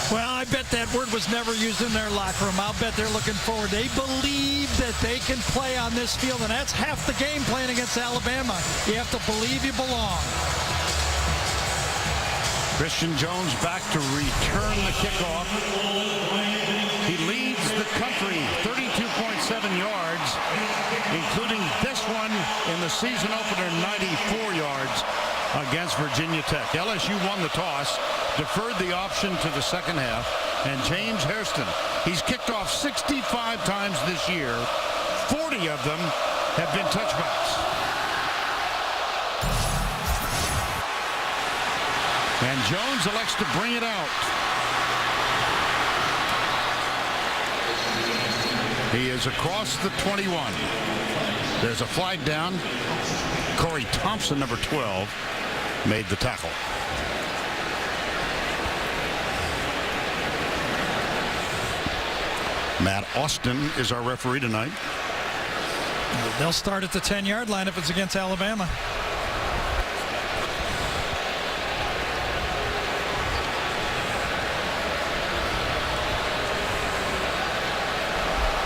Well, I bet that word was never used in their locker room. I'll bet they're looking forward. They believe that they can play on this field, and that's half the game playing against Alabama. You have to believe you belong. Christian Jones back to return the kickoff. He leads the country 32.7 yards, including this one in the season opener, 94 yards against Virginia Tech. LSU won the toss, deferred the option to the second half, and James Hairston, he's kicked off 65 times this year. 40 of them have been touchbacks. And Jones elects to bring it out. He is across the 21. There's a flag down. Corey Thompson, number 12, made the tackle. Matt Austin is our referee tonight. They'll start at the 10-yard line if it's against Alabama.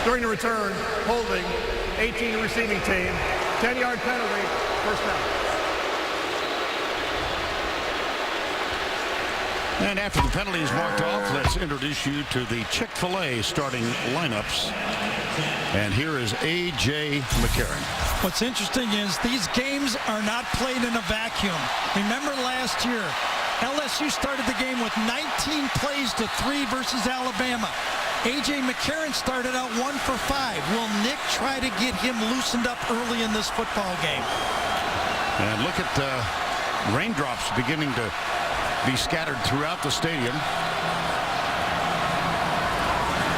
During the return, holding, 18 receiving team, 10-yard penalty, first down. And after the penalty is marked off, let's introduce you to the Chick-fil-A starting lineups. And here is A.J. McCarron. What's interesting is these games are not played in a vacuum. Remember last year, LSU started the game with 19 plays to 3 versus Alabama. A.J. McCarron started out 1 for 5. Will Nick try to get him loosened up early in this football game? And look at raindrops beginning to be scattered throughout the stadium.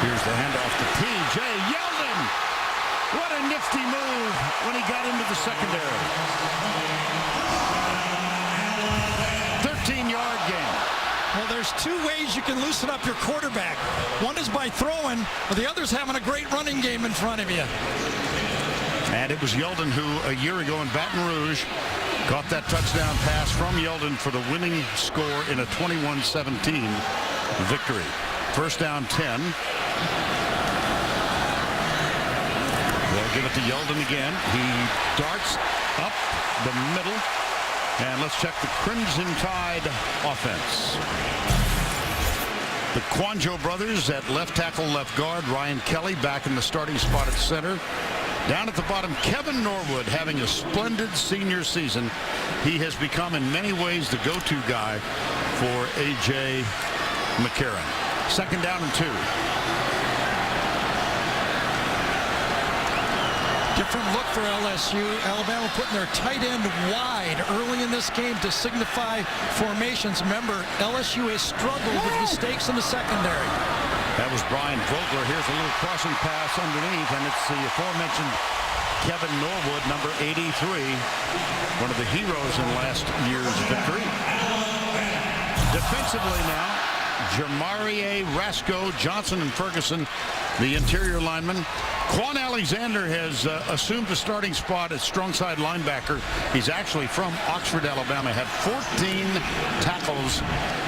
Here's the handoff to T.J. Yeldon. What a nifty move when he got into the secondary. 13-yard gain. Well, there's 2 ways you can loosen up your quarterback. One is by throwing, but the other is having a great running game in front of you. And it was Yeldon who, a year ago in Baton Rouge, caught that touchdown pass from Yeldon for the winning score in a 21-17 victory. First down 10. They'll give it to Yeldon again. He darts up the middle. And let's check the Crimson Tide offense. The Quanjo brothers at left tackle, left guard. Ryan Kelly back in the starting spot at center. Down at the bottom, Kevin Norwood having a splendid senior season. He has become in many ways the go-to guy for A.J. McCarron. Second down and 2. Different look for LSU. Alabama putting their tight end wide early in this game to signify formations. Remember, LSU has struggled with mistakes in the secondary. That was Brian Vogler. Here's a little crossing pass underneath, and it's the aforementioned Kevin Norwood, number 83, one of the heroes in last year's victory. Defensively now, Jamarie Rasco, Johnson, and Ferguson, the interior linemen. Quan Alexander has assumed the starting spot at strong side linebacker. He's actually from Oxford, Alabama. Had 14 tackles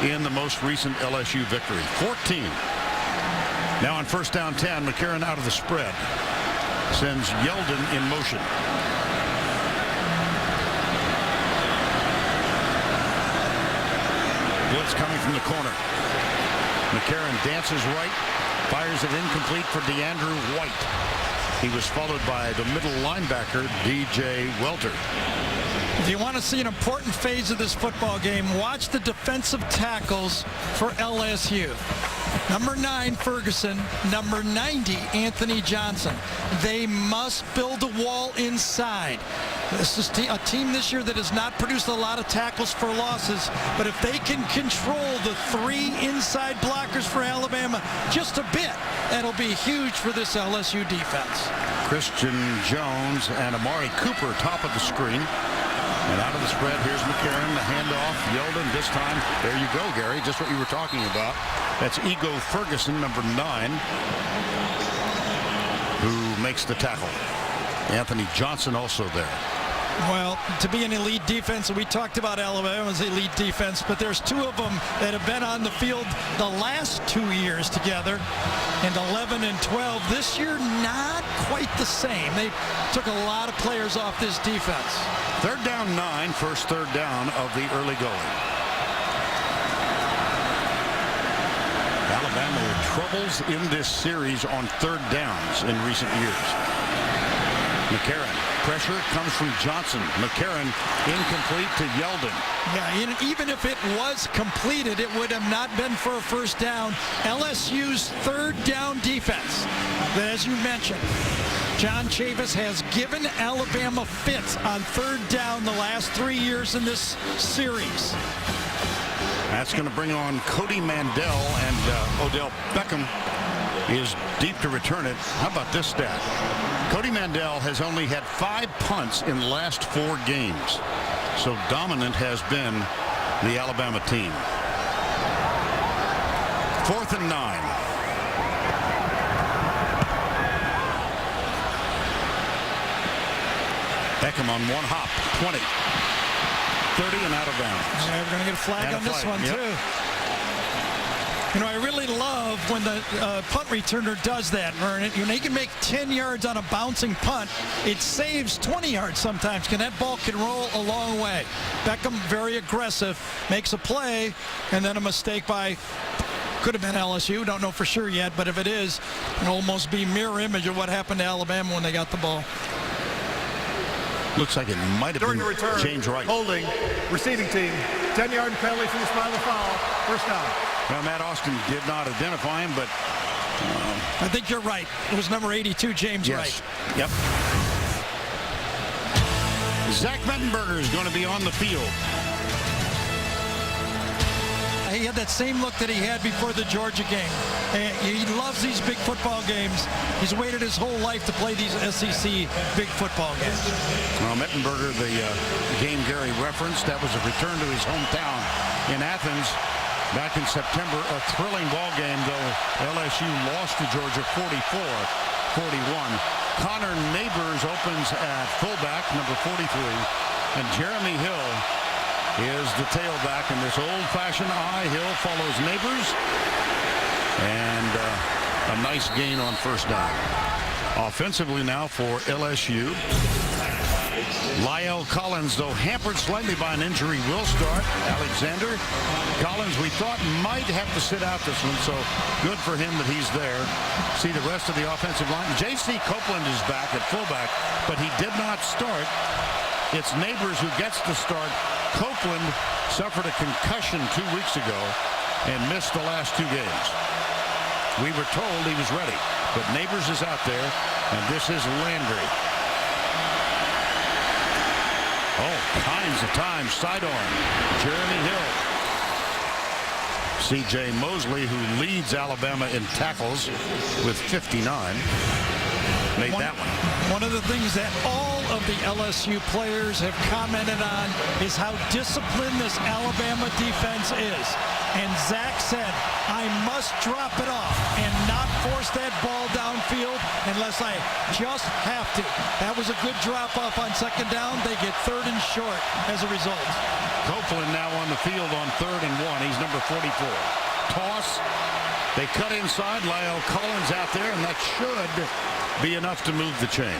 in the most recent LSU victory. 14. Now on first down 10, McCarron out of the spread. Sends Yeldon in motion. Blitz coming from the corner. McCarron dances right, fires it incomplete for DeAndrew White. He was followed by the middle linebacker, DJ Welter. If you want to see an important phase of this football game, watch the defensive tackles for LSU. Number 9, Ferguson. Number 90, Anthony Johnson. They must build a wall inside. This is a team this year that has not produced a lot of tackles for losses, but if they can control the 3 inside blockers for Alabama just a bit, that'll be huge for this LSU defense. Christian Jones and Amari Cooper top of the screen. And out of the spread, here's McCarron, the handoff. Yeldon this time. There you go, Gary, just what you were talking about. That's Ego Ferguson, number 9, who makes the tackle. Anthony Johnson also there. Well, to be an elite defense, and we talked about Alabama's elite defense, but there's two of them that have been on the field the last 2 years together, and 11 and 12. This year, not quite the same. They took a lot of players off this defense. 3rd down 9, first 3rd down of the early going. Alabama with troubles in this series on 3rd downs in recent years. McCarron. Pressure comes from Johnson. McCarron incomplete to Yeldon. Yeah, even if it was completed, it would have not been for a first down. LSU's 3rd down defense, as you mentioned, John Chavis has given Alabama fits on 3rd down the last 3 years in this series. That's going to bring on Cody Mandel, and Odell Beckham is deep to return it. How about this stat? Cody Mandel has only had 5 punts in the last 4 games. So dominant has been the Alabama team. 4th and 9. Beckham on one hop. 20. 30 and out of bounds. Yeah, we're going to get a flag on this one, too. You know, I really love when the punt returner does that, Vernon. You know, he can make 10 yards on a bouncing punt. It saves 20 yards sometimes. That ball can roll a long way. Beckham, very aggressive, makes a play, and then a mistake by, could have been LSU. Don't know for sure yet, but if it is, it'll almost be mirror image of what happened to Alabama when they got the ball. Looks like it might have During been the return, James Wright. Holding, receiving team, 10-yard penalty from the spot of the foul, first down. Well, Matt Austin did not identify him, but I think you're right. It was number 82, James Wright. Yep. Zach Mettenberger is going to be on the field. He had that same look that he had before the Georgia game. And he loves these big football games. He's waited his whole life to play these SEC big football games. Well, Mettenberger, the game Gary referenced, that was a return to his hometown in Athens back in September. A thrilling ball game, though LSU lost to Georgia 44-41. Connor Neighbors opens at fullback, number 43, and Jeremy Hill is the tailback in this old-fashioned I. Hill follows Neighbors, and a nice gain on first down. Offensively now for LSU. Lyle Collins, though hampered slightly by an injury, will start. Alexander Collins, we thought might have to sit out this one, so good for him that he's there. See the rest of the offensive line. J.C. Copeland is back at fullback, but he did not start. It's Neighbors who gets the start. Copeland suffered a concussion 2 weeks ago and missed the last 2 games. We were told he was ready, but Neighbors is out there, and this is Landry. Oh, kinds of times, sidearm. Jeremy Hill. C.J. Mosley, who leads Alabama in tackles with 59, made that one. One of the things that all of the LSU players have commented on is how disciplined this Alabama defense is. And Zach said, I must drop it off and not force that ball downfield unless I just have to. That was a good drop off on second down. They get 3rd and short as a result. Copeland now on the field on 3rd and 1. He's number 44. Toss. They cut inside. Lyle Collins out there, and that should be enough to move the chain.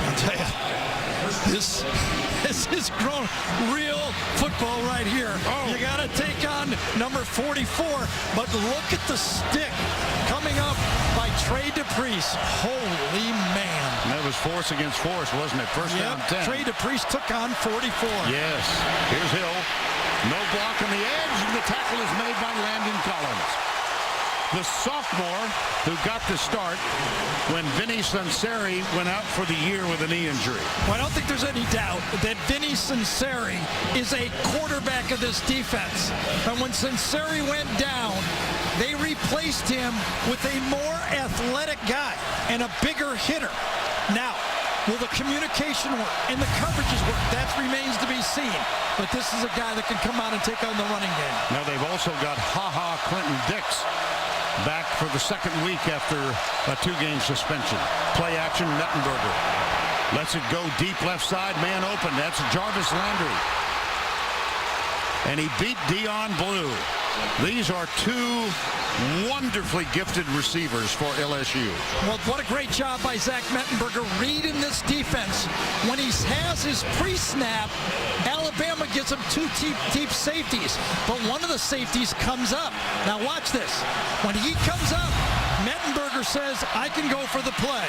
I'll tell you, this is grown real football right here. Oh. You got to take on number 44, but look at the stick coming up by Trey DePriest. Holy man. And that was force against force, wasn't it? First down 10. Trey DePriest took on 44. Yes. Here's Hill. No block on the edge, and the tackle is made by Landon Collins. The sophomore who got the start when Vinny Sunseri went out for the year with a knee injury. Well, I don't think there's any doubt that Vinny Sunseri is a quarterback of this defense. And when Sunseri went down, they replaced him with a more athletic guy and a bigger hitter. Now, will the communication work and the coverages work? That remains to be seen. But this is a guy that can come out and take on the running game. Now they've also got Clinton Dix back for the second week after a 2-game suspension. Play action, Mettenberger lets it go deep left side, man open. That's Jarvis Landry. And he beat Dion Blue. These are two wonderfully gifted receivers for LSU. Well, what a great job by Zach Mettenberger reading this defense. When he has his pre-snap, Alabama gets him 2 deep safeties, but one of the safeties comes up. Now watch this. When he comes up, Mettenberger says, I can go for the play.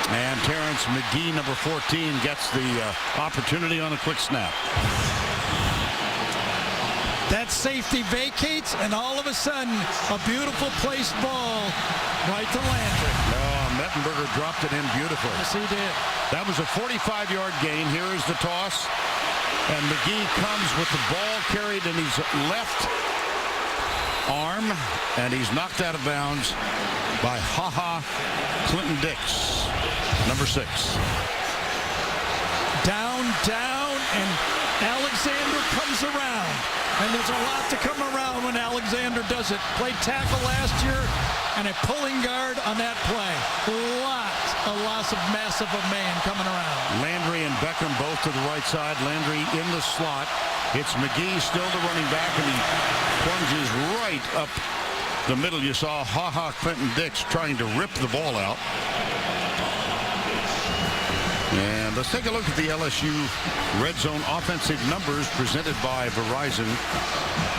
And Terrence McGee, number 14, gets the opportunity on a quick snap. That safety vacates, and all of a sudden, a beautiful placed ball right to Landry. Oh, Mettenberger dropped it in beautifully. Yes, he did. That was a 45-yard gain. Here is the toss. And McGee comes with the ball carried in his left arm, and he's knocked out of bounds by Clinton Dix, number 6. Down, and Alexander comes around. And there's a lot to come around when Alexander does it. Played tackle last year and a pulling guard on that play. A loss of massive of man coming around. Landry and Beckham both to the right side. Landry in the slot. It's McGee still the running back, and he plunges right up the middle. You saw Clinton Dix trying to rip the ball out. And let's take a look at the LSU red zone offensive numbers presented by Verizon.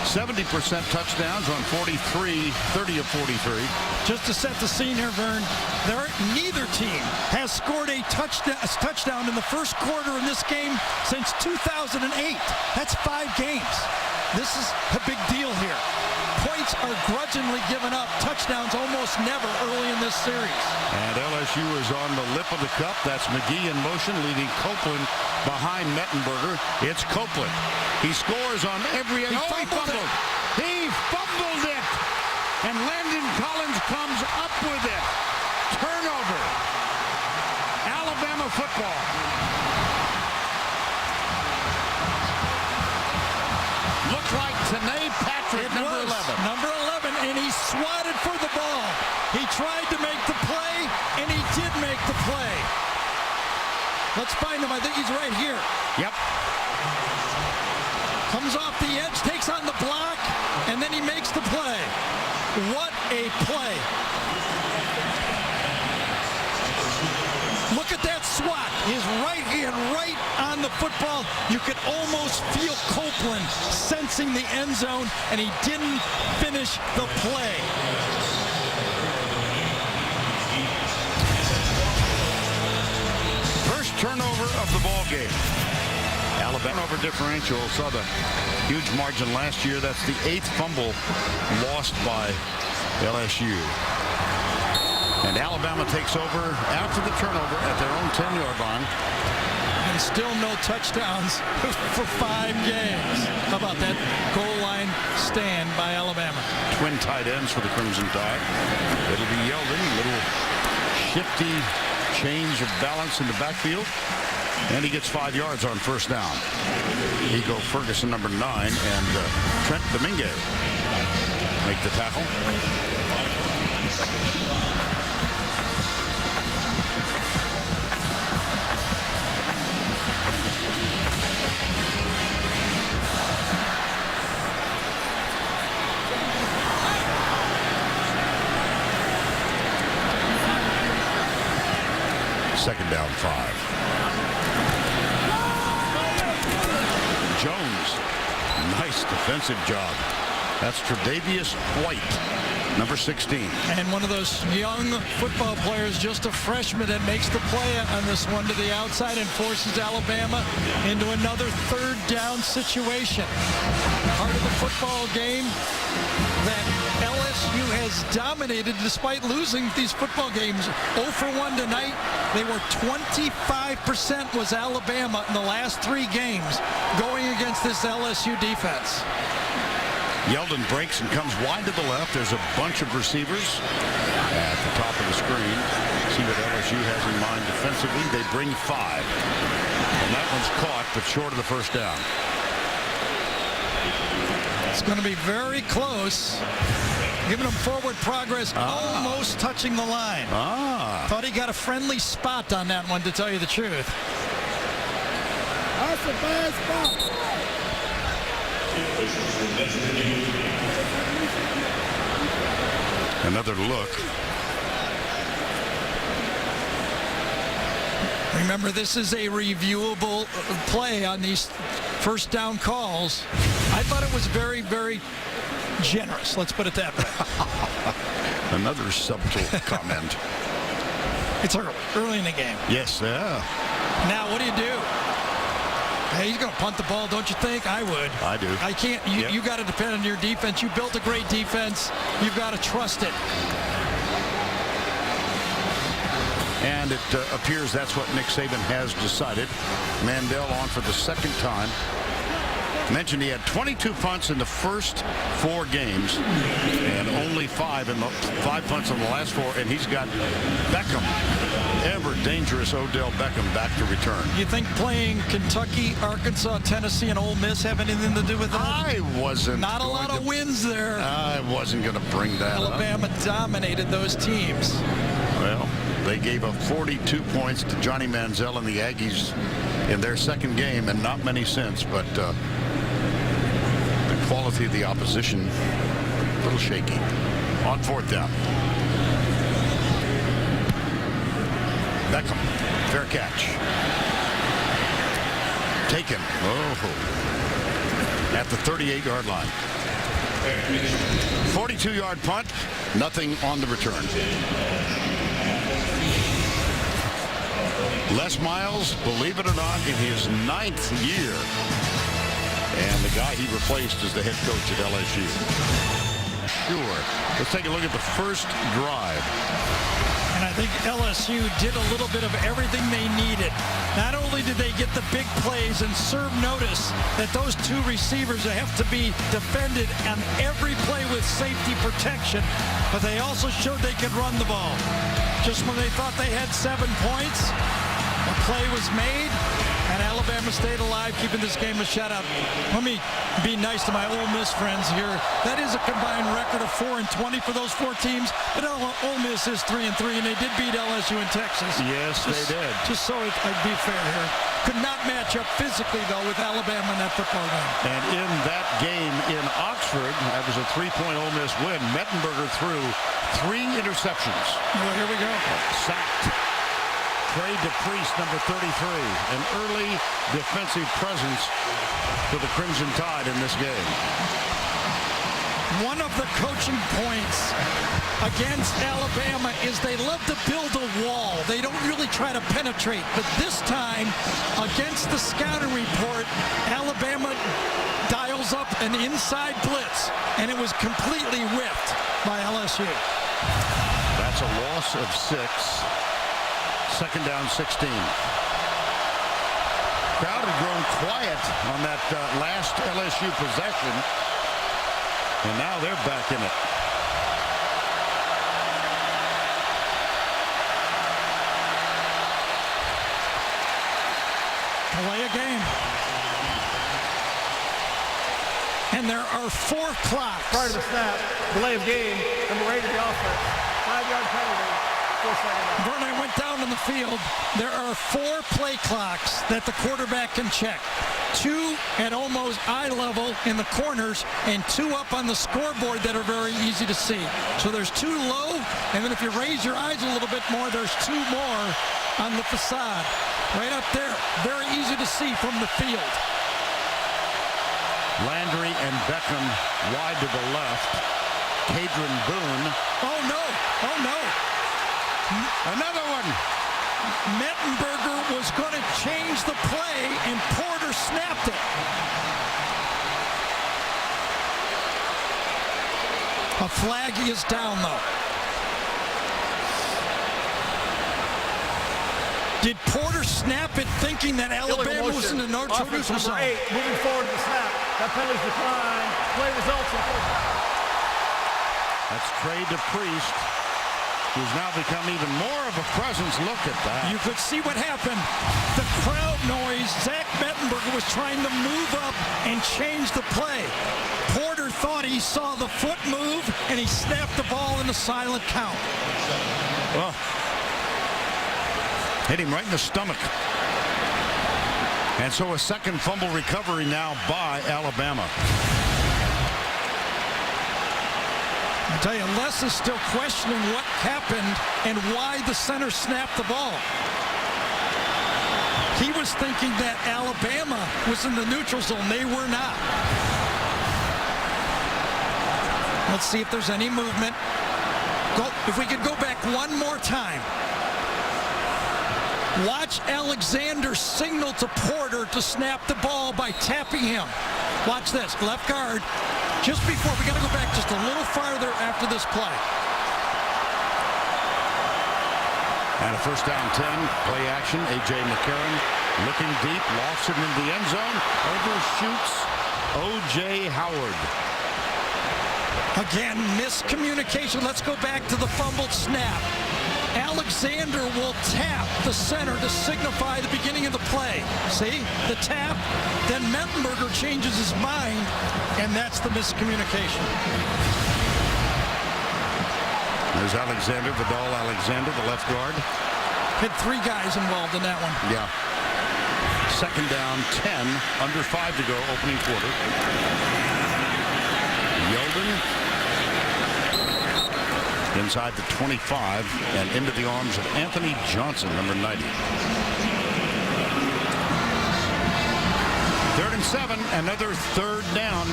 70% touchdowns on 30 of 43. Just to set the scene here, Vern, neither team has scored a touchdown in the first quarter in this game since 2008. That's 5 games. This is a big deal here. Points are grudgingly given up. Touchdowns almost never early in this series. And LSU is on the lip of the cup. That's McGee in motion, leading Copeland behind Mettenberger. It's Copeland. He scores on every... He fumbled it. He fumbled it. And Landon Collins comes up with it. Turnover. Alabama football. Looks like Tanae Patrick, number 11. Number 11, and he swatted for the ball. He tried to make the play, and he did make the play. Let's find him. I think he's right here. Yep. Comes off the edge, takes on the block, and then he makes the play. What a play. Look at that swat. His right hand right on the football. You could almost feel Copeland sensing the end zone, and he didn't finish the play. First turnover of the ball game. Alabama over differential. Saw the huge margin last year. That's the 8th fumble lost by LSU. And Alabama takes over after the turnover at their own 10-yard line. And still no touchdowns for 5 games. How about that goal line stand by Alabama? Twin tight ends for the Crimson Tide. It'll be Yeldon. Little shifty change of balance in the backfield. And he gets 5 yards on first down. Ego Ferguson, number 9, and Trent Dominguez make the tackle. Second down, 5. Jones, nice defensive job. That's Tre'Davious White, number 16. And one of those young football players, just a freshman, that makes the play on this one to the outside and forces Alabama into another 3rd down situation. Part of the football game that LSU has dominated despite losing these football games. 0 for 1 tonight. They were 25% was Alabama in the last 3 games going against this LSU defense. Yeldon breaks and comes wide to the left. There's a bunch of receivers at the top of the screen. See what LSU has in mind defensively. They bring 5. And that one's caught, but short of the first down. It's going to be very close. Giving him forward progress, almost touching the line. Thought he got a friendly spot on that one, to tell you the truth. That's a bad spot. Another look. Remember, this is a reviewable play on these first down calls. I thought it was very, very generous. Let's put it that way. Another subtle comment. It's early in the game. Yes, yeah. Now, what do you do? Hey, he's going to punt the ball, don't you think? I would. I do. I can't. You got to depend on your defense. You built a great defense. You've got to trust it. And it appears that's what Nick Saban has decided. Mandel on for the second time. Mentioned he had 22 punts in the first 4 games and only 5 punts in the last 4, and he's got Beckham, ever dangerous Odell Beckham, back to return. You think playing Kentucky, Arkansas, Tennessee, and Ole Miss have anything to do with that? I wasn't. Not a lot of wins there. I wasn't going to bring that Alabama up. dominated those teams. Well, they gave up 42 points to Johnny Manziel and the Aggies in their second game, and not many since, but the quality of the opposition a little shaky. On 4th down. Beckham, fair catch. Taken. At the 38-yard line. 42-yard punt, nothing on the return. Les Miles, believe it or not, in his 9th year. And the guy he replaced is the head coach at LSU. Sure. Let's take a look at the first drive. And I think LSU did a little bit of everything they needed. Not only did they get the big plays and serve notice that those 2 receivers have to be defended on every play with safety protection, but they also showed they could run the ball. Just when they thought they had 7 points, a play was made, and Alabama stayed alive, keeping this game a shutout. Let me be nice to my Ole Miss friends here. That is a combined record of 4-20 for those 4 teams, but Ole Miss is 3-3, and they did beat LSU in Texas. Yes, they did. Just so I'd be fair here. Could not match up physically, though, with Alabama in that football game. And in that game in Oxford, that was a 3-point Ole Miss win. Mettenberger threw 3 interceptions. Well, here we go. Sacked. Trey DePriest, number 33, an early defensive presence for the Crimson Tide in this game. One of the coaching points against Alabama is they love to build a wall. They don't really try to penetrate. But this time, against the scouting report, Alabama dials up an inside blitz, and it was completely whipped by LSU. That's a loss of 6. Second down, 16. Crowd had grown quiet on that last LSU possession, and now they're back in it. Delay a game. And there are 4 clocks. Prior to the snap, delay of game, number 8 of the offense. 5-yard penalty. 4 seconds. When I went down on the field, there are 4 play clocks that the quarterback can check. 2 at almost eye level in the corners and 2 up on the scoreboard that are very easy to see. So there's 2 low, and then if you raise your eyes a little bit more, there's 2 more on the facade. Right up there, very easy to see from the field. Landry and Beckham wide to the left. Cadron Boone. Oh, no. Oh, no. Another one. Mettenberger was going to change the play, and Porter snapped it. A flag is down, though. Did Porter snap it thinking that Alabama was in the no-true zone? 8, moving forward to the snap. That penalty's declined. Play results in first. That's Trey DePriest. who's now become even more of a presence. Look at that. You could see what happened. The crowd noise. Zach Mettenberger was trying to move up and change the play. Porter thought he saw the foot move, and he snapped the ball in a silent count. Oh. Hit him right in the stomach. And so a second fumble recovery now by Alabama. I tell you, Les is still questioning what happened and why the center snapped the ball. He was thinking that Alabama was in the neutral zone. They were not. Let's see if there's any movement. If we could go back one more time. Watch Alexander signal to Porter to snap the ball by tapping him. Watch this. Left guard. Just before, we got to go back just a little farther after this play. And a first down 10, play action. A.J. McCarron looking deep, lofts it into the end zone, overshoots O.J. Howard. Again, miscommunication. Let's go back to the fumbled snap. Alexander will tap the center to signify the beginning of the play. See? The tap. Then Mettenberger changes his mind, and that's the miscommunication. There's Alexander, Vidal Alexander, the left guard. Had three guys involved in that one. Yeah. Second down, 10, under 5 to go, opening quarter. Yeldon inside the 25 and into the arms of Anthony Johnson, number 90. 3rd and 7, another third down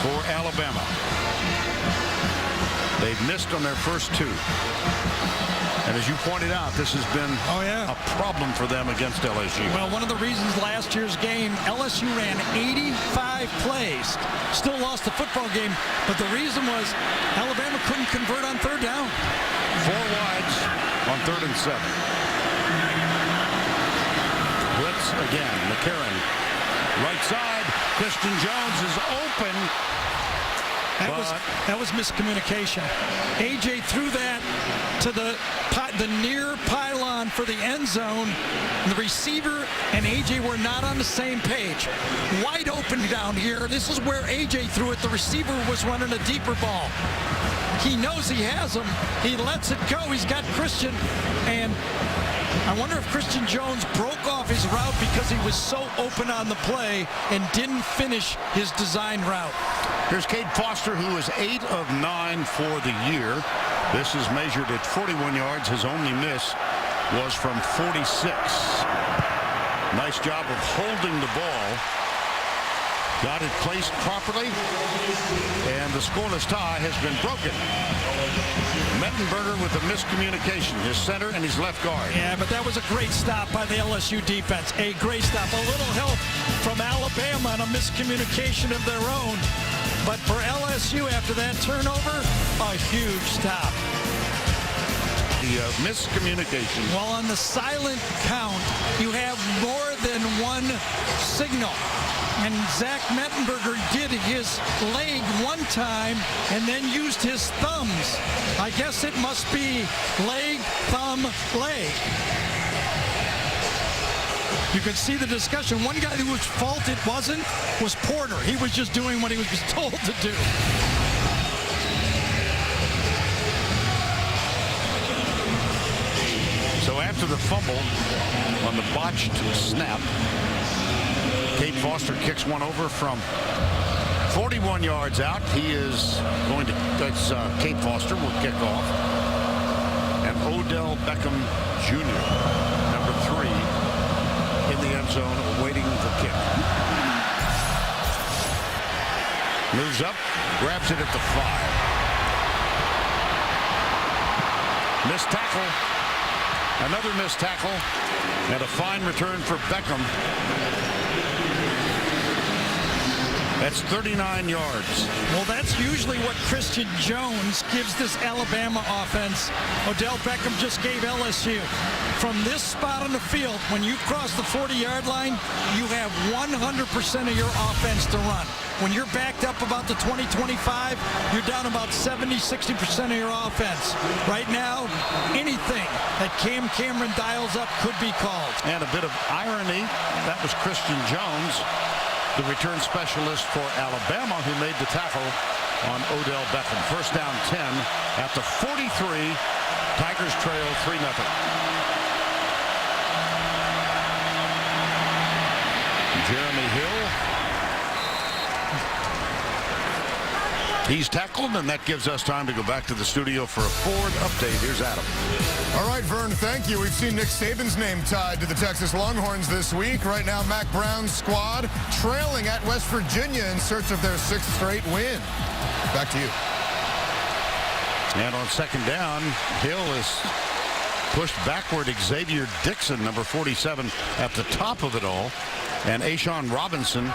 for Alabama. They've missed on their first two. And as you pointed out, this has been a problem for them against LSU. Well, one of the reasons last year's game, LSU ran 85 plays. Still lost the football game, but the reason was Alabama couldn't convert on third down. 4 wides on 3rd and 7. Blitz again. McCarron, right side. Christian Jones is open. That was miscommunication. A.J. threw that to the near pylon for the end zone. The receiver and A.J. were not on the same page. Wide open down here. This is where A.J. threw it. The receiver was running a deeper ball. He knows he has him. He lets it go. He's got Christian. And I wonder if Christian Jones broke off his route because he was so open on the play and didn't finish his design route. Here's Cade Foster, who is 8 of 9 for the year. This is measured at 41 yards. His only miss was from 46. Nice job of holding the ball. Got it placed properly, and the scoreless tie has been broken. Mettenberger with a miscommunication, his center and his left guard. Yeah, but that was a great stop by the LSU defense. A great stop. A little help from Alabama on a miscommunication of their own. But for LSU, after that turnover, a huge stop. The miscommunication. Well, on the silent count, you have more than one signal. And Zach Mettenberger did his leg one time and then used his thumbs. I guess it must be leg, thumb, leg. You can see the discussion. One guy whose fault it was Porter. He was just doing what he was told to do. So after the fumble on the botched snap, Cade Foster kicks one over from 41 yards out. He is going to, that's Cade Foster will kick off. And Odell Beckham Jr., number 3, in the end zone awaiting the kick. Moves up, grabs it at the 5. Missed tackle. Another missed tackle. And a fine return for Beckham. That's 39 yards. Well, that's usually what Christian Jones gives this Alabama offense. Odell Beckham just gave LSU. From this spot on the field, when you cross the 40-yard line, you have 100% of your offense to run. When you're backed up about the 20-25, you're down about 70-60% of your offense. Right now, anything that Cam Cameron dials up could be called. And a bit of irony, that was Christian Jones, the return specialist for Alabama, who made the tackle on Odell Beckham. First down 10 at the 43. Tigers trail 3-0. Jeremy Hill. He's tackled, and that gives us time to go back to the studio for a Ford update. Here's Adam. All right, Vern, thank you. We've seen Nick Saban's name tied to the Texas Longhorns this week. Right now, Mac Brown's squad trailing at West Virginia in search of their 6th straight win. Back to you. And on second down, Hill is pushed backward. Xavier Dixon, number 47, at the top of it all. And Ashawn Robinson,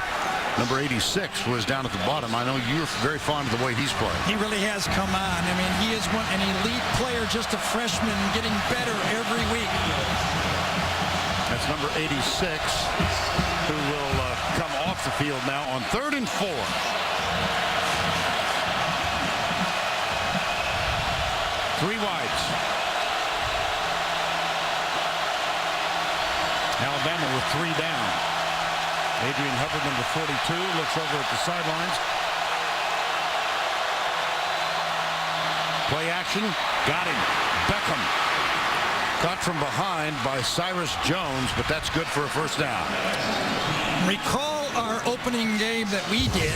number 86, was down at the bottom. I know you're very fond of the way he's playing. He really has come on. I mean, he is an elite player, just a freshman, getting better every week. That's number 86, who will come off the field now on 3rd and 4. Three wides. Alabama with 3 down. Adrian Hubbard, number 42, looks over at the sidelines. Play action. Got him. Beckham. Caught from behind by Cyrus Jones, but that's good for a first down. Recall our opening game that we did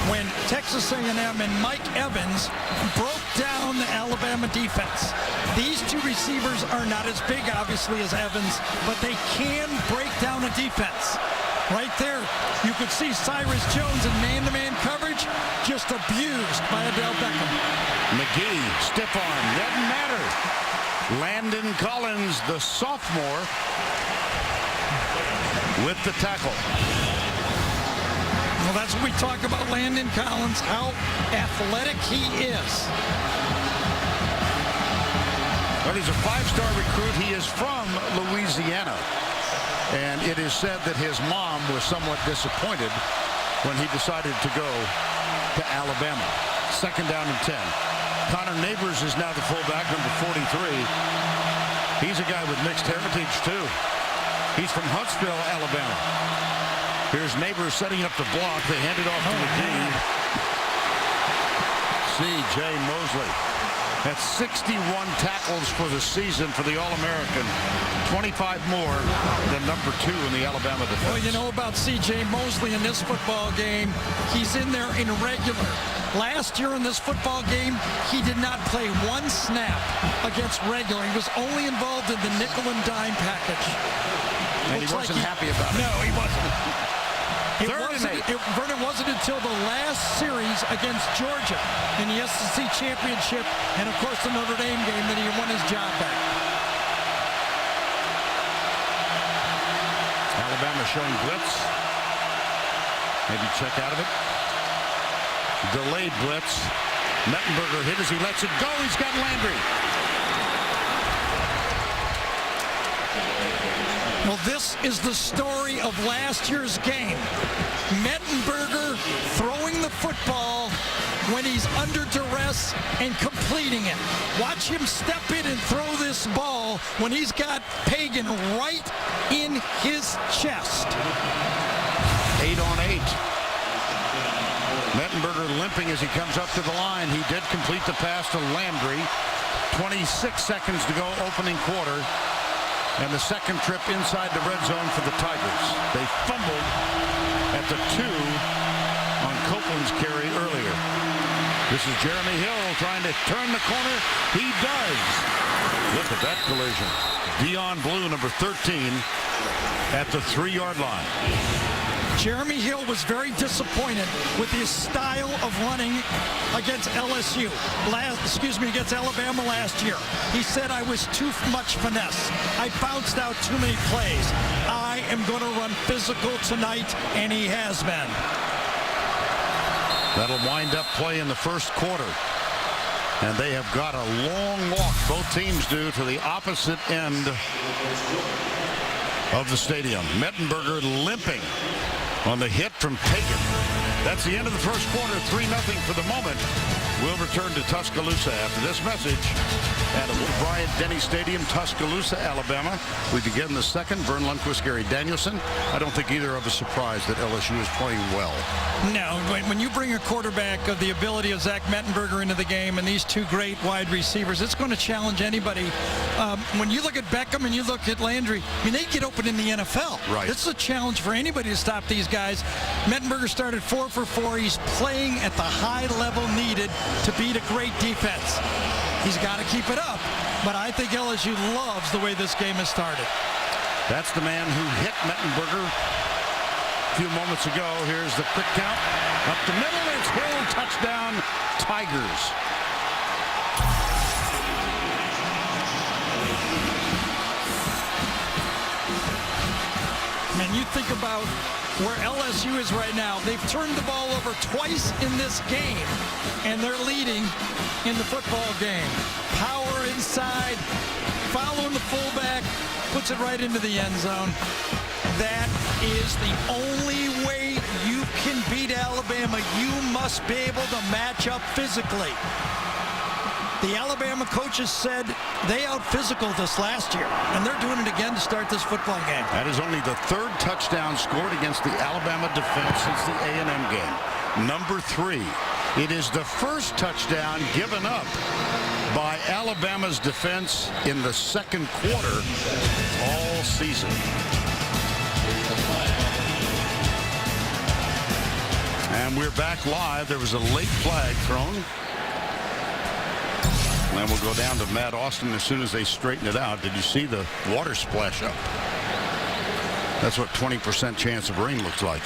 when Texas A&M and Mike Evans broke down the Alabama defense. These two receivers are not as big, obviously, as Evans, but they can break down a defense. Right there, you could see Cyrus Jones in man-to-man coverage, just abused by Odell Beckham. McGee, stiff arm, doesn't matter. Landon Collins, the sophomore, with the tackle. Well, that's what we talk about Landon Collins, how athletic he is. Well, he's a 5-star recruit. He is from Louisiana. And it is said that his mom was somewhat disappointed when he decided to go to Alabama. Second down and 10. Connor Neighbors is now the fullback, number 43. He's a guy with mixed heritage, too. He's from Huntsville, Alabama. Here's Neighbors setting up the block. They hand it off to McGee. C.J. Mosley. That's 61 tackles for the season for the All-American. 25 more than number 2 in the Alabama defense. Well, you know about C.J. Mosley in this football game. He's in there in regular. Last year in this football game, he did not play one snap against regular. He was only involved in the nickel and dime package. And he wasn't happy about it. No, he wasn't. Vernon wasn't until the last series against Georgia in the SEC championship and, of course, the Notre Dame game that he won his job back. Alabama showing blitz. Maybe check out of it. Delayed blitz. Mettenberger hit as he lets it go. He's got Landry. Well, this is the story of last year's game. Mettenberger throwing the football when he's under duress and completing it. Watch him step in and throw this ball when he's got Pagan right in his chest. 8 on 8. Mettenberger limping as he comes up to the line. He did complete the pass to Landry. 26 seconds to go, opening quarter. And the second trip inside the red zone for the Tigers. They fumbled at the 2 on Copeland's carry earlier. This is Jeremy Hill trying to turn the corner. He does. Look at that collision. Dion Blue, number 13, at the 3-yard line. Jeremy Hill was very disappointed with his style of running against LSU. Against Alabama last year. He said, I was too much finesse. I bounced out too many plays. I am going to run physical tonight, and he has been. That'll wind up play in the first quarter. And they have got a long walk, both teams do, to the opposite end of the stadium. Mettenberger limping on the hit from Pagan. That's the end of the first quarter, 3-0 for the moment. We'll return to Tuscaloosa after this message at Bryant-Denny Stadium, Tuscaloosa, Alabama. We begin the second. Vern Lundquist, Gary Danielson. I don't think either of us surprised that LSU is playing well. No, when you bring a quarterback of the ability of Zach Mettenberger into the game and these two great wide receivers, it's going to challenge anybody. When you look at Beckham and you look at Landry, I mean, they get open in the NFL. Right. This is a challenge for anybody to stop these guys. Mettenberger started 4 for 4. He's playing at the high level needed to beat a great defense. He's got to keep it up, but I think LSU loves the way this game has started. That's the man who hit Mettenberger a few moments ago. Here's the quick count. Up the middle, it's Hill, touchdown, Tigers. Man, you think about where LSU is right now. They've turned the ball over twice in this game, and they're leading in the football game. Power inside, following the fullback, puts it right into the end zone. That is the only way you can beat Alabama. You must be able to match up physically. The Alabama coaches said they out-physical this last year, and they're doing it again to start this football game. That is only the third touchdown scored against the Alabama defense since the A&M game. Number 3. It is the first touchdown given up by Alabama's defense in the second quarter all season. And we're back live. There was a late flag thrown. And then we'll go down to Matt Austin as soon as they straighten it out. Did you see the water splash up? That's what 20% chance of rain looks like.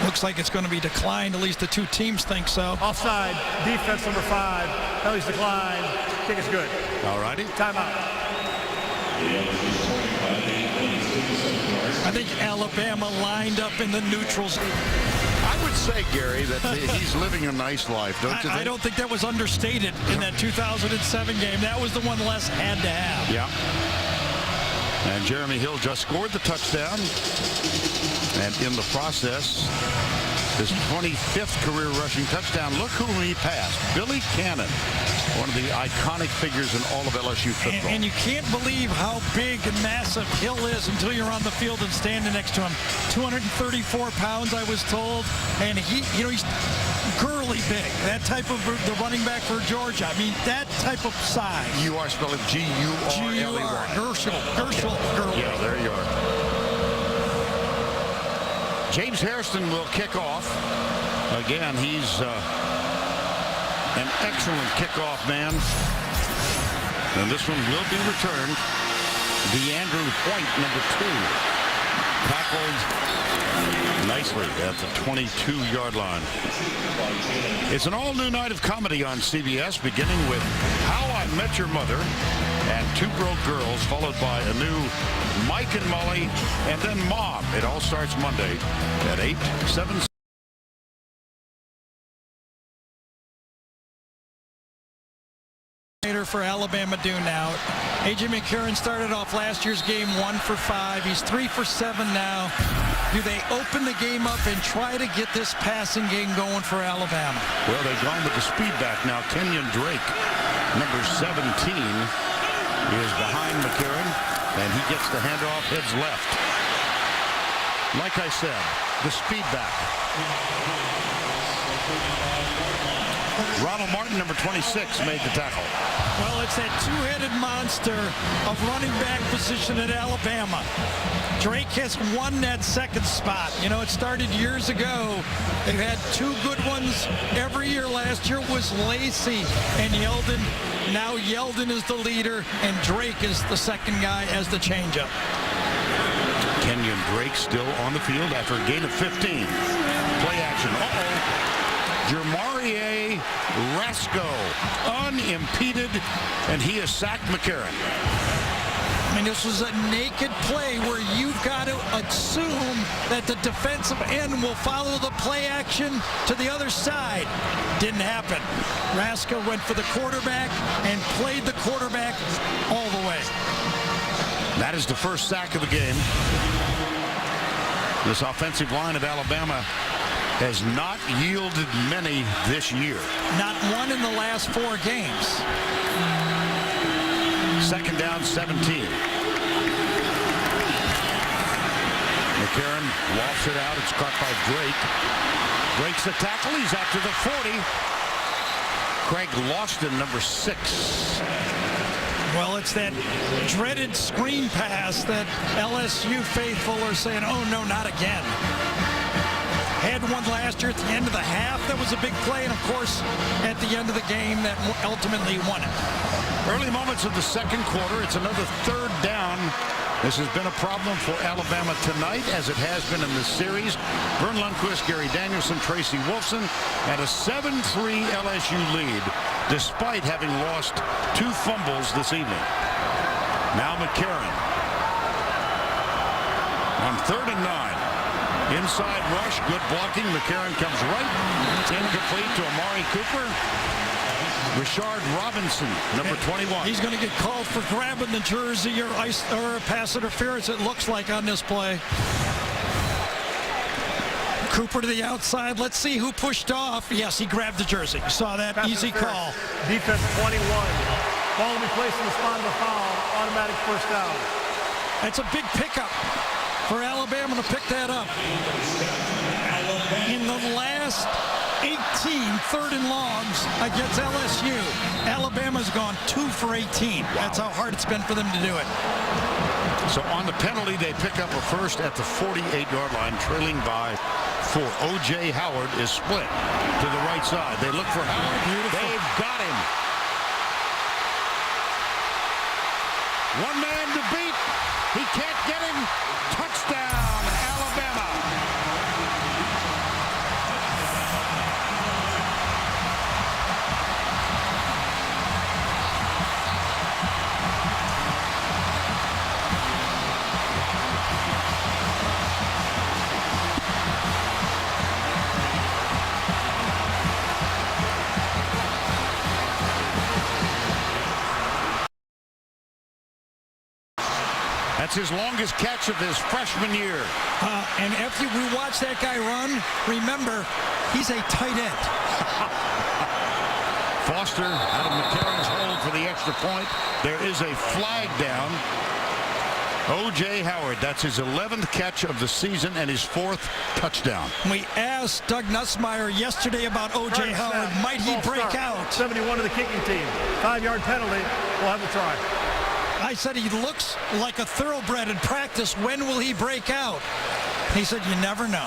Looks like it's going to be declined. At least the two teams think so. Offside, defense number 5. Penalty's declined. Kick is good. All righty. Timeout. I think Alabama lined up in the neutrals. I would say, Gary, that he's living a nice life, don't you think? I don't think that was understated in that 2007 game. That was the one Les had to have. Yeah. And Jeremy Hill just scored the touchdown. And in the process, his 25th career rushing touchdown. Look who he passed. Billy Cannon, one of the iconic figures in all of LSU football. And you can't believe how big and massive Hill is until you're on the field and standing next to him. 234 pounds, I was told. And he's girly big. That type of the running back for Georgia. I mean, that type of size. You are spelling G-U-R-L-E-Y. G-U-R. Gershel. Yeah, there you are. James Hairston will kick off. Again, he's an excellent kickoff man. And this one will be returned. DeAndrew White, number 2. Tackled nicely at the 22-yard line. It's an all-new night of comedy on CBS, beginning with How I Met Your Mother and Two Broke Girls, followed by a new Mike and Molly, and then Mom. It all starts Monday at 8, 7. For Alabama do now. A.J. McCarron started off last year's game 1 for 5. He's 3 for 7 now. Do they open the game up and try to get this passing game going for Alabama? Well, they've gone with the speed back now. Kenyon Drake, number 17, is behind McCarron, and he gets the handoff, heads left. Like I said, the speed back. Ronald Martin, number 26, made the tackle. Well, it's that two-headed monster of running back position at Alabama. Drake has won that second spot. You know, it started years ago. They've had 2 good ones every year. Last year was Lacey and Yeldon. Now Yeldon is the leader, and Drake is the second guy as the changeup. Kenyon Drake still on the field after a gain of 15. Play action. Jermarie Rasco unimpeded, and he has sacked McCarron. I mean, this was a naked play where you've got to assume that the defensive end will follow the play action to the other side. Didn't happen. Raska went for the quarterback and played the quarterback all the way. That is the first sack of the game. This offensive line of Alabama has not yielded many this year. Not one in the last 4 games. Second down, 17. McCarron lofts it out. It's caught by Drake. Breaks the tackle. He's out to the 40. Craig Lawson, number 6. Well, it's that dreaded screen pass that LSU faithful are saying, oh, no, not again. Had one last year at the end of the half. That was a big play. And, of course, at the end of the game, that ultimately won it. Early moments of the second quarter. It's another third down. This has been a problem for Alabama tonight, as it has been in the series. Vern Lundquist, Gary Danielson, Tracy Wolfson at a 7-3 LSU lead, despite having lost 2 fumbles this evening. Now McCarron on 3rd and 9. Inside rush, good blocking. McCarron comes right. It's incomplete to Amari Cooper. Rashard Robinson, number 21. He's going to get called for grabbing the jersey or pass interference, it looks like, on this play. Cooper to the outside. Let's see who pushed off. Yes, he grabbed the jersey. You saw that. Pass Easy call. Defense 21. Ball will be placed in the spot of the foul. Automatic first down. That's a big pickup for Alabama to pick that up. In the last 18 third and longs against LSU, Alabama's gone 2 for 18. That's how hard it's been for them to do it. So on the penalty, they pick up a first at the 48-yard line, trailing by 4. O.J. Howard is split to the right side. They look for Howard. Beautiful. They've got him. One man to beat. He can't get him. Touchdown, Alabama. That's his longest catch of his freshman year. And if we watch that guy run, remember, he's a tight end. Foster out of McCarron's hold for the extra point. There is a flag down. O.J. Howard, that's his 11th catch of the season and his 4th touchdown. We asked Doug Nussmeier yesterday about O.J. Howard. Might he break out? 71 to the kicking team. 5-yard penalty. We'll have a try. I said he looks like a thoroughbred in practice. When will he break out? He said, you never know.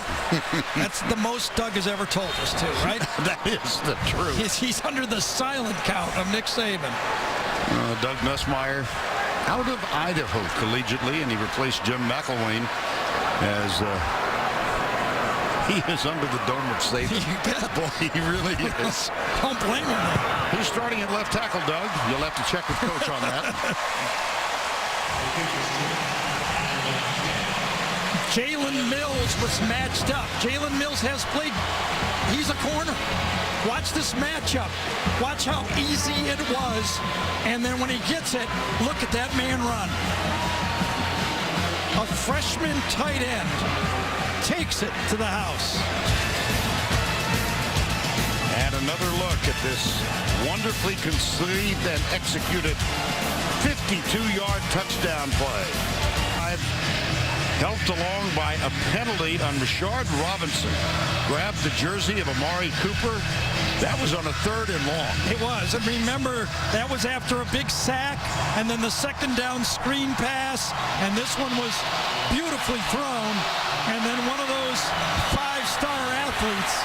That's the most Doug has ever told us, too, right? That is the truth. He's under the silent count of Nick Saban. Doug Nussmeier out of Idaho collegiately, and he replaced Jim McElwain as he is under the dome of safety. You bet. Boy, he really is. Don't blame him. He's starting at left tackle, Doug. You'll have to check with Coach on that. Jalen Mills was matched up. Jalen Mills has played. He's a corner. Watch this matchup. Watch how easy it was. And then when he gets it, look at that man run. A freshman tight end takes it to the house. And another look at this wonderfully conceived and executed 52-yard touchdown play. Helped along by a penalty on Rashard Robinson. Grabbed the jersey of Amari Cooper. That was on a 3rd and long. It was. And remember, that was after a big sack, and then the second down screen pass, and this one was beautifully thrown, and then one of those 5-star athletes,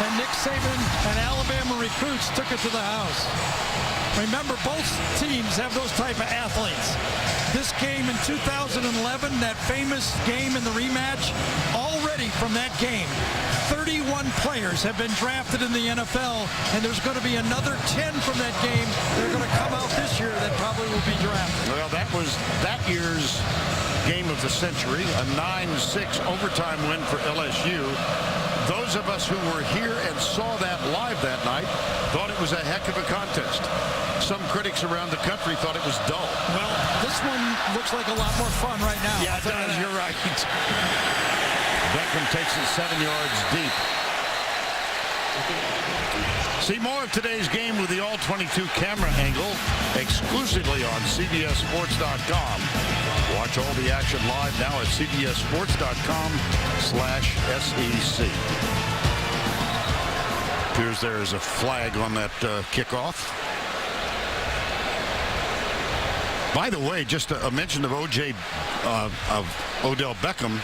and Nick Saban and Alabama recruits took it to the house. Remember, both teams have those type of athletes. this game in 2011, that famous game in the rematch, already from that game, 31 players have been drafted in the NFL, and there's going to be another 10 from that game. They're going to come out this year that probably will be drafted. Well, that was that year's game of the century, a 9-6 overtime win for LSU. Those of us who were here and saw that live that night thought it was a heck of a contest. Some critics around the country thought it was dull. Well, this one looks like a lot more fun right now. Yeah, it does. You're right. Beckham takes it 7 yards deep. See more of today's game with the All-22 camera angle exclusively on CBSSports.com. Watch all the action live now at CBSSports.com/SEC. Appears there is a flag on that kickoff. By the way, just a mention of Odell Beckham.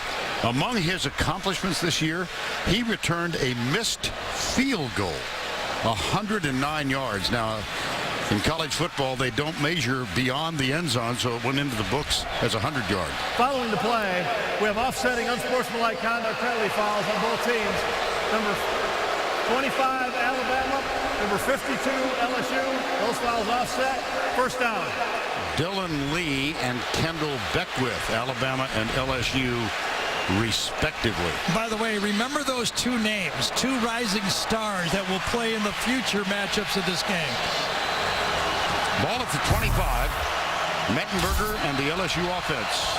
Among his accomplishments this year, he returned a missed field goal, 109 yards. Now, in college football, they don't measure beyond the end zone, so it went into the books as 100 yards. Following the play, we have offsetting unsportsmanlike conduct penalty fouls on both teams. Number 25, Alabama. Number 52, LSU. Those fouls offset. First down. Dylan Lee and Kendall Beckwith, Alabama and LSU, respectively. By the way, remember those two names, two rising stars that will play in the future matchups of this game. Ball at the 25. Mettenberger and the LSU offense.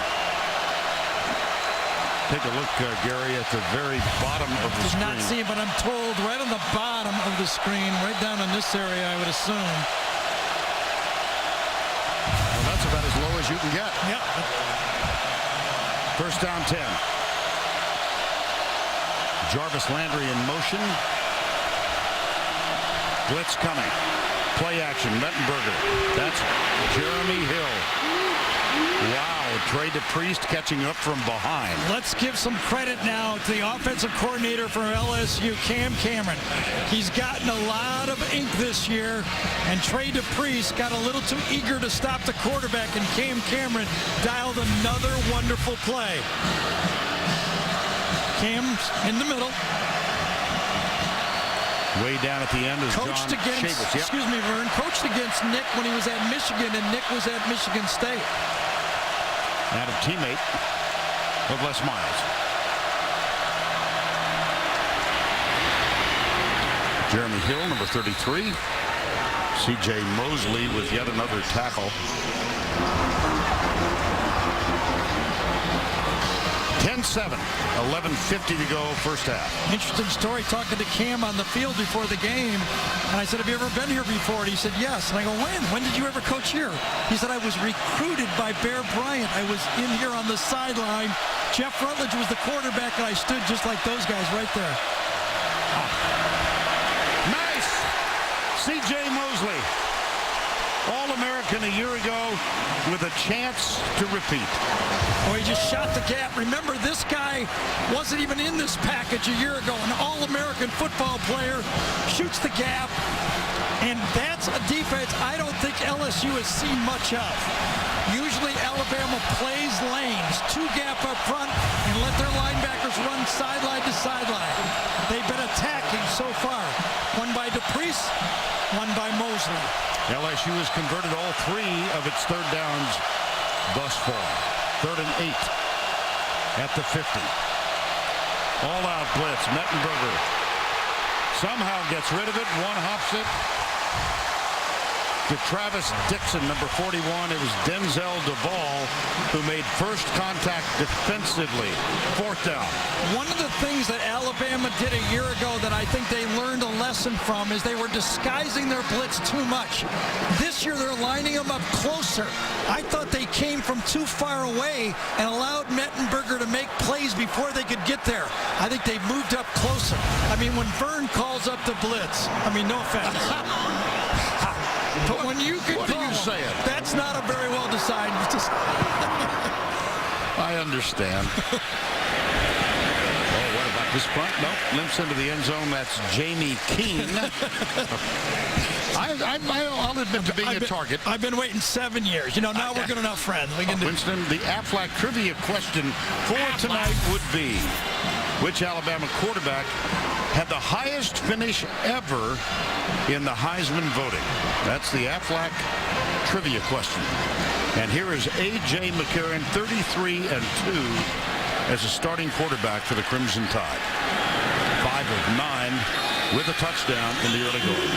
Take a look, Gary, at the very bottom of the screen. Did not see it, but I'm told right on the bottom of the screen, right down in this area, I would assume. Well, that's about as low as you can get. Yep. First down 10. Jarvis Landry in motion. Blitz coming. Play action. Mettenberger. That's Jeremy Hill. Wow. Trey DePriest catching up from behind. Let's give some credit now to the offensive coordinator for LSU, Cam Cameron. He's gotten a lot of ink this year, and Trey DePriest got a little too eager to stop the quarterback, and Cam Cameron dialed another wonderful play. Cam's in the middle. Way down at the end is Coached John against, Chavis. Yep. excuse me, Vern, coached against Nick when he was at Michigan, and Nick was at Michigan State. And a teammate of Les Miles. Jeremy Hill, number 33. C.J. Mosley with yet another tackle. 10-7, 11:50 to go, first half. Interesting story, talking to Cam on the field before the game, and I said, have you ever been here before? And he said, yes. And I go, when did you ever coach here? He said, I was recruited by Bear Bryant. I was in here on the sideline. Jeff Rutledge was the quarterback, and I stood just like those guys right there. Nice. C.J. Mosley, All-American a year ago with a chance to repeat. Oh, he just shot the gap. Remember, this guy wasn't even in this package a year ago. An All-American football player shoots the gap, and that's a defense I don't think LSU has seen much of. Usually Alabama plays lanes, two gap up front, and let their linebackers run sideline to sideline. They've been attacking so far. One by DePriest, one by Mosley. LSU has converted all three of its third downs thus far. 3rd and 8 at the 50. All out blitz. Mettenberger somehow gets rid of it. One hops it to Travis Dixon, number 41. It was Denzel Duvall who made first contact defensively. 4th down. One of the things that Alabama did a year ago that I think they learned a lesson from is they were disguising their blitz too much. This year they're lining them up closer. I thought they came from too far away and allowed Mettenberger to make plays before they could get there. I think they moved up closer. I mean, when Vern calls up the blitz, I mean, no offense. But when you can What are you saying? That's not a very well decided. I understand. Oh, what about This punt, nope, limps into the end zone. That's Jamie Keene. I'll admit to being a target. I've been waiting 7 years. You know, now we're good enough friends. We can do. Winston, the Aflac trivia question for tonight would be, which Alabama quarterback had the highest finish ever in the Heisman voting? That's the Aflac trivia question. And here is A.J. McCarron, 33-2 as a starting quarterback for the Crimson Tide. 5 of 9 with a touchdown in the early going.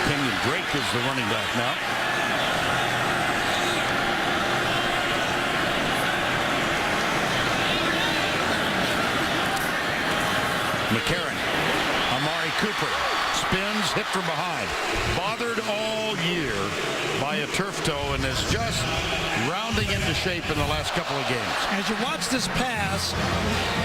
Kenyon Drake is the running back now. McCarron, Amari Cooper, spins, hit from behind. Bothered all year by a turf toe and is just rounding into shape in the last couple of games. As you watch this pass,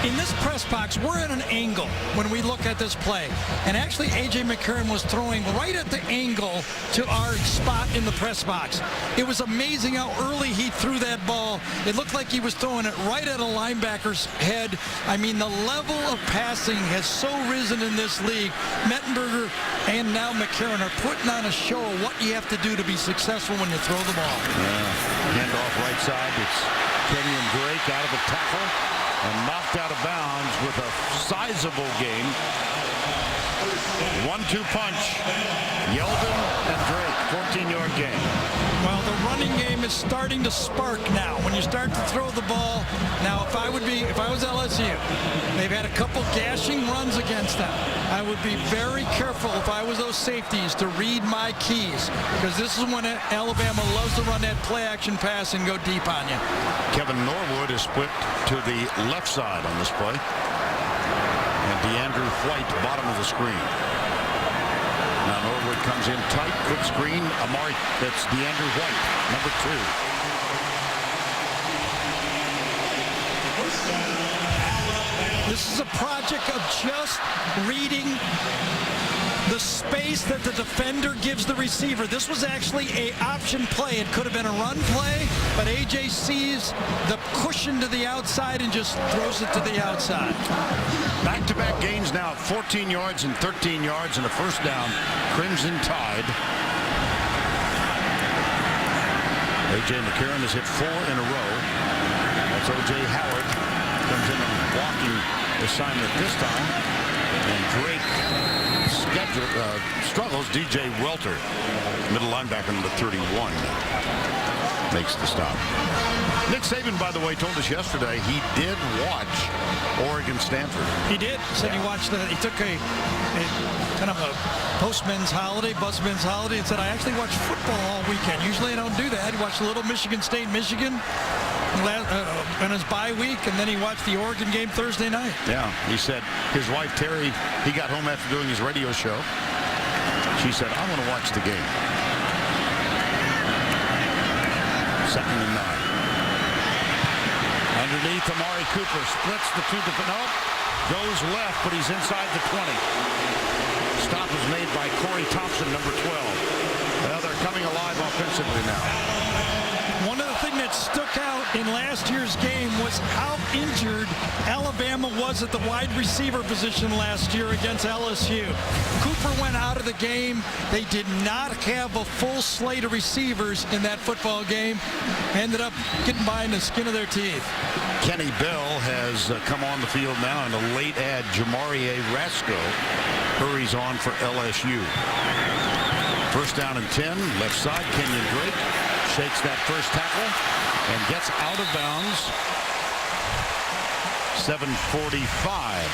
in this press box, we're at an angle when we look at this play. And actually, A.J. McCarron was throwing right at the angle to our spot in the press box. It was amazing how early he threw that ball. It looked like he was throwing it right at a linebacker's head. I mean, the level of passing has so risen in this league. Mettenberger and now McCarron are putting on a show of what you have to do to be successful when you throw the ball. Handoff right side. It's Kenyon Drake out of a tackle and knocked out of bounds with a sizable gain. 1-2 punch. Yeldon and Drake, 14-yard gain. Well, the running game is starting to spark now. When you start to throw the ball, now if I was LSU, they've had a couple gashing runs against them. I would be very careful if I was those safeties to read my keys, because this is when Alabama loves to run that play-action pass and go deep on you. Kevin Norwood is split to the left side on this play. And DeAndrew White, bottom of the screen. Now Norwood comes in tight, quick screen. Amari, that's DeAndrew White, number 2. This is a project of just reading the space that the defender gives the receiver. This was actually an option play. It could have been a run play, but A.J. sees the cushion to the outside and just throws it to the outside. Back-to-back gains now, 14 yards and 13 yards and a first down. Crimson Tide. A.J. McCarron has hit 4 in a row. That's O.J. Howard. Comes in on blocking assignment this time. And Drake struggles. DJ Welter, middle linebacker number 31, makes the stop. Nick Saban, by the way, told us yesterday he did watch Oregon-Stanford. He did. Said he watched he took a kind of a postman's holiday, busman's holiday, and said, I actually watched football all weekend. Usually I don't do that. He watched a little Michigan State, Michigan in his bye week, and then he watched the Oregon game Thursday night. Yeah, he said his wife Terry, he got home after doing his radio show. She said, I want to watch the game. 2nd and 9. Underneath, Amari Cooper splits the two. Nope, goes left, but he's inside the 20. Stop is made by Corey Thompson, number 12. Well, they're coming alive offensively now. One of the things that stuck out in last year's game was how injured Alabama was at the wide receiver position last year against LSU. Cooper went out of the game. They did not have a full slate of receivers in that football game. Ended up getting by in the skin of their teeth. Kenny Bell has come on the field now, and a late add, Jamarie Rasco, hurries on for LSU. First down and 10, left side, Kenyon Drake shakes that first tackle and gets out of bounds. 7:45.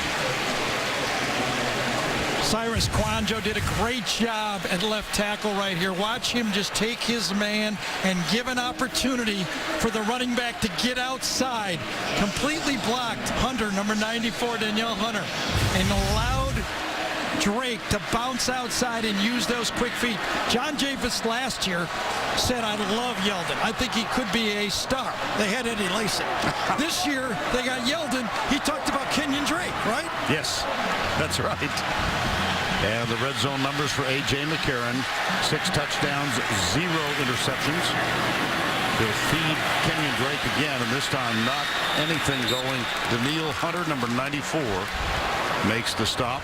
Cyrus Kwanjo did a great job at left tackle right here. Watch him just take his man and give an opportunity for the running back to get outside. Completely blocked Hunter, number 94, Danielle Hunter, and allowed Drake to bounce outside and use those quick feet. John Javis last year said, I love Yeldon. I think he could be a star. They had Eddie Lacy. This year, they got Yeldon. He talked about Kenyon Drake, right? Yes, that's right. And the red zone numbers for A.J. McCarron, 6 touchdowns, 0 interceptions. He'll feed Kenyon Drake again, and this time not anything going. Daniil Hunter, number 94, makes the stop.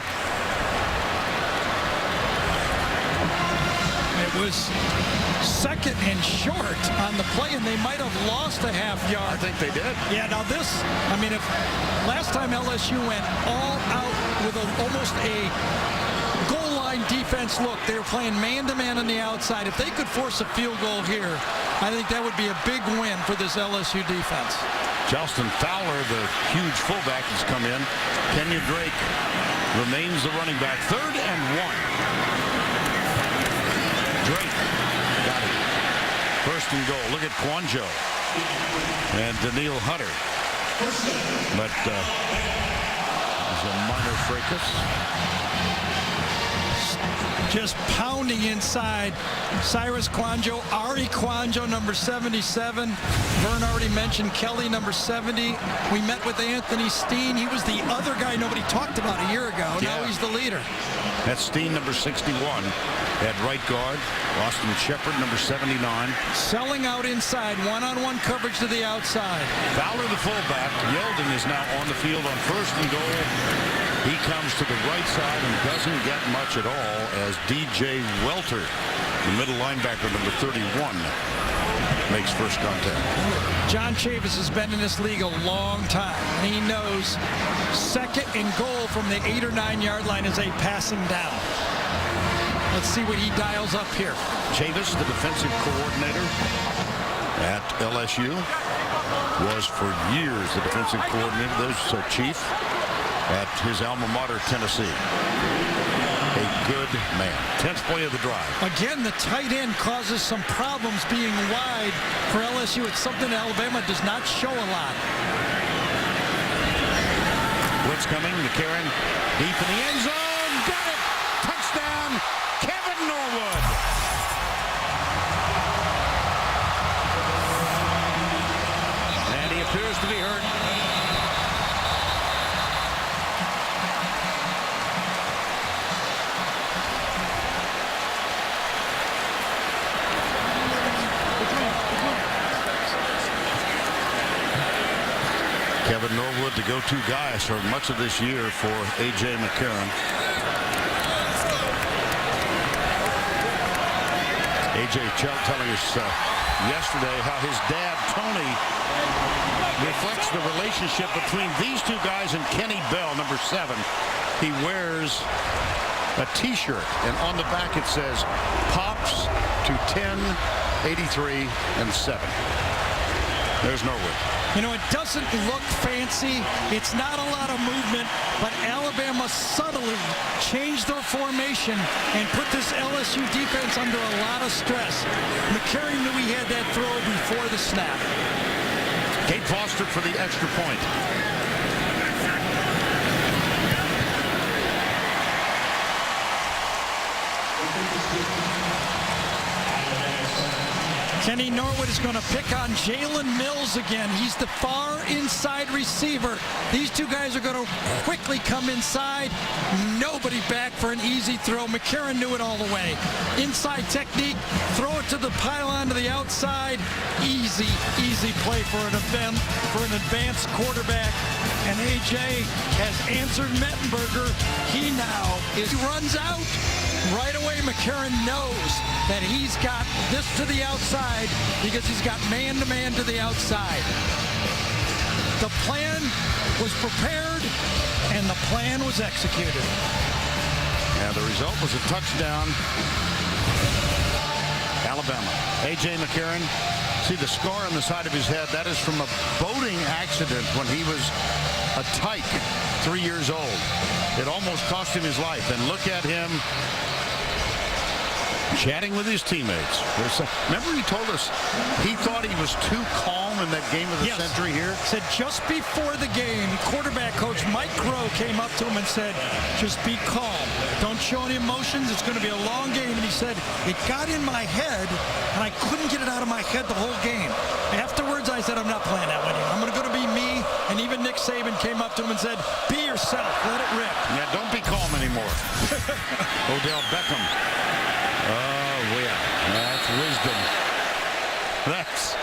It was second and short on the play, and they might have lost a half yard. I think they did. Yeah, now this, I mean, if last time LSU went all out with almost a goal line defense look, they were playing man-to-man on the outside. If they could force a field goal here, I think that would be a big win for this LSU defense. Justin Fowler, the huge fullback, has come in. Kenyon Drake remains the running back. 3rd and 1. Drake got it. 1st and goal. Look at Quanjo and Daniil Hunter. But there's a minor fracas. Just pounding inside. Cyrus Quanjo, Ari Quanjo, number 77. Vern already mentioned Kelly, number 70. We met with Anthony Steen. He was the other guy nobody talked about a year ago. Yeah. Now he's the leader. That's Steen, number 61. At right guard, Austin Shepard, number 79. Selling out inside, one-on-one coverage to the outside. Fowler, the fullback. Yeldon is now on the field on 1st and goal. He comes to the right side and doesn't get much at all as DJ Welter, the middle linebacker, number 31, makes first contact. John Chavis has been in this league a long time. He knows 2nd and goal from the 8 or 9 yard line is a passing down. Let's see what he dials up here. Chavis, the defensive coordinator at LSU, was for years the defensive coordinator. There's Chief at his alma mater, Tennessee. A good man. 10th play of the drive. Again, the tight end causes some problems being wide for LSU. It's something Alabama does not show a lot. Blitz coming. McCarron deep in the end zone. Got it. Touchdown, Kevin Norwood. And he appears to be hurt. Kevin Norwood, the go-to guy for much of this year for A.J. McCarron. A.J. telling us yesterday how his dad, Tony, reflects the relationship between these two guys and Kenny Bell, number 7. He wears a T-shirt, and on the back it says, Pops to 10, 83, and 7. There's Norwood. You know, it doesn't look fancy. It's not a lot of movement, but Alabama subtly changed their formation and put this LSU defense under a lot of stress. McCarron knew he had that throw before the snap. Kate Foster for the extra point. Kenny Norwood is going to pick on Jalen Mills again. He's the far inside receiver. These two guys are going to quickly come inside. Nobody back for an easy throw. McCarron knew it all the way. Inside technique, throw it to the pylon to the outside. Easy, easy play for an advanced quarterback. And A.J. has answered Mettenberger. He runs out. Right away, McCarron knows that he's got this to the outside because he's got man-to-man to the outside. The plan was prepared, and the plan was executed. And the result was a touchdown, Alabama. A.J. McCarron, see the scar on the side of his head? That is from a boating accident when he was a tyke, 3 years old. It almost cost him his life. And look at him chatting with his teammates. Remember he told us he thought he was too calm in that game of the century here? Said just before the game, quarterback coach Mike Crow came up to him and said, just be calm. Don't show any emotions. It's going to be a long game. And he said, it got in my head, and I couldn't get it out of my head the whole game. Afterwards, I said, I'm not playing that one. I'm going to be me. And even Nick Saban came up to him and said, be yourself. Let it rip. Yeah, don't be calm anymore. Odell Beckham. Oh, yeah. That's wisdom. That's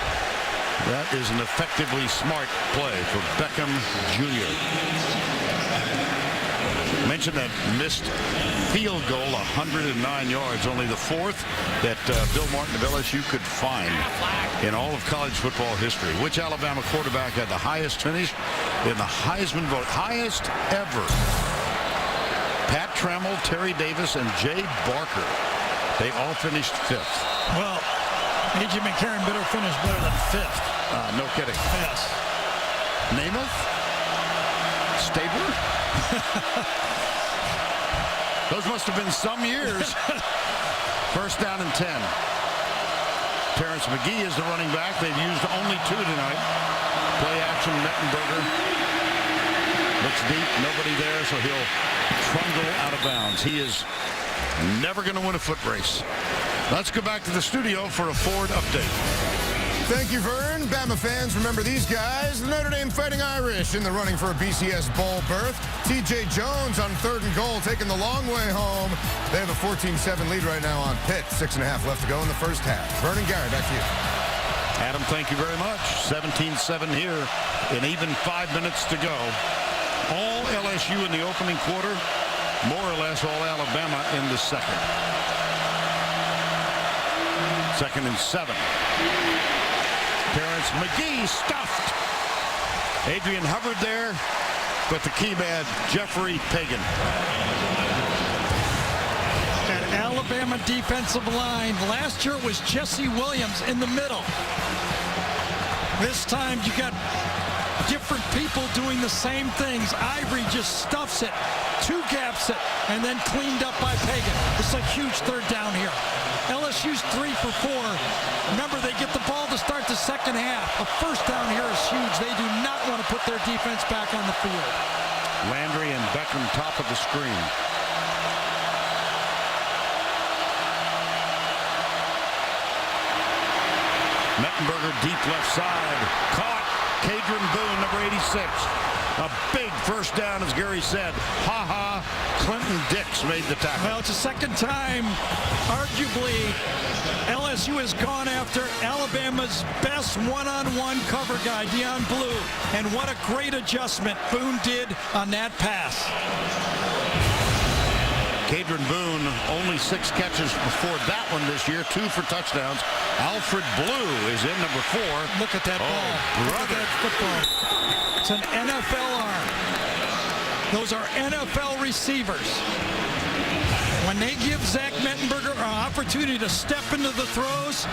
That is an effectively smart play for Beckham Jr. Mentioned that missed field goal, 109 yards, only the fourth that Bill Martin of LSU could find in all of college football history. Which Alabama quarterback had the highest finish in the Heisman vote? Highest ever. Pat Trammell, Terry Davis, and Jay Barker. They all finished fifth. Well, A.J. McCarron better finish better than fifth. No kidding. Yes. Namath? Stabler? Those must have been some years. First down and 10. Terrence McGee is the running back. They've used only 2 tonight. Play action, Mettenberger. Looks deep, nobody there, so he'll trundle out of bounds. He is never going to win a foot race. Let's go back to the studio for a Ford update. Thank you, Vern. Bama fans, remember these guys. The Notre Dame Fighting Irish in the running for a BCS bowl berth. T.J. Jones on 3rd and goal, taking the long way home. They have a 14-7 lead right now on Pitt. 6.5 left to go in the first half. Vern and Gary, back to you. Adam, thank you very much. 17-7 here in even 5 minutes to go. All LSU in the opening quarter, more or less all Alabama in the second. 2nd and 7. Terrence McGee stuffed. Adrian Hubbard there, but the key man, Jeffrey Pagan. That Alabama defensive line, last year it was Jesse Williams in the middle. This time you got different people doing the same things. Ivory just stuffs it, 2 gaps it, and then cleaned up by Pagan. It's a huge 3rd down here. LSU's 3 for 4. Remember, they get the ball to start the second half. A first down here is huge. They do not want to put their defense back on the field. Landry and Beckham top of the screen. Mettenberger deep left side. Caught. Cadron Boone, number 86. A big first down, as Gary said. Ha-ha. Clinton Dix made the tackle. Well, it's the second time, arguably, LSU has gone after Alabama's best one-on-one cover guy, Deion Blue. And what a great adjustment Boone did on that pass. Cadron Boone, only 6 catches before that one this year, 2 for touchdowns. Alfred Blue is in, number 4. Look at that ball. Look at that football. It's an NFL arm. Those are NFL receivers. When they give Zach Mettenberger an opportunity to step into the throws,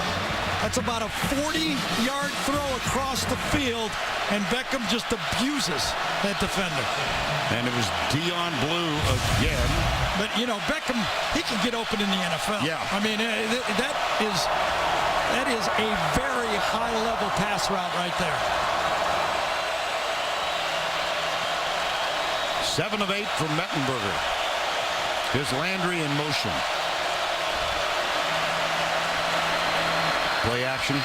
that's about a 40-yard throw across the field, and Beckham just abuses that defender. And it was Deion Blue again. But, you know, Beckham, he can get open in the NFL. Yeah. I mean, that is a very high-level pass route right there. 7 of 8 from Mettenberger. Here's Landry in motion. Play action.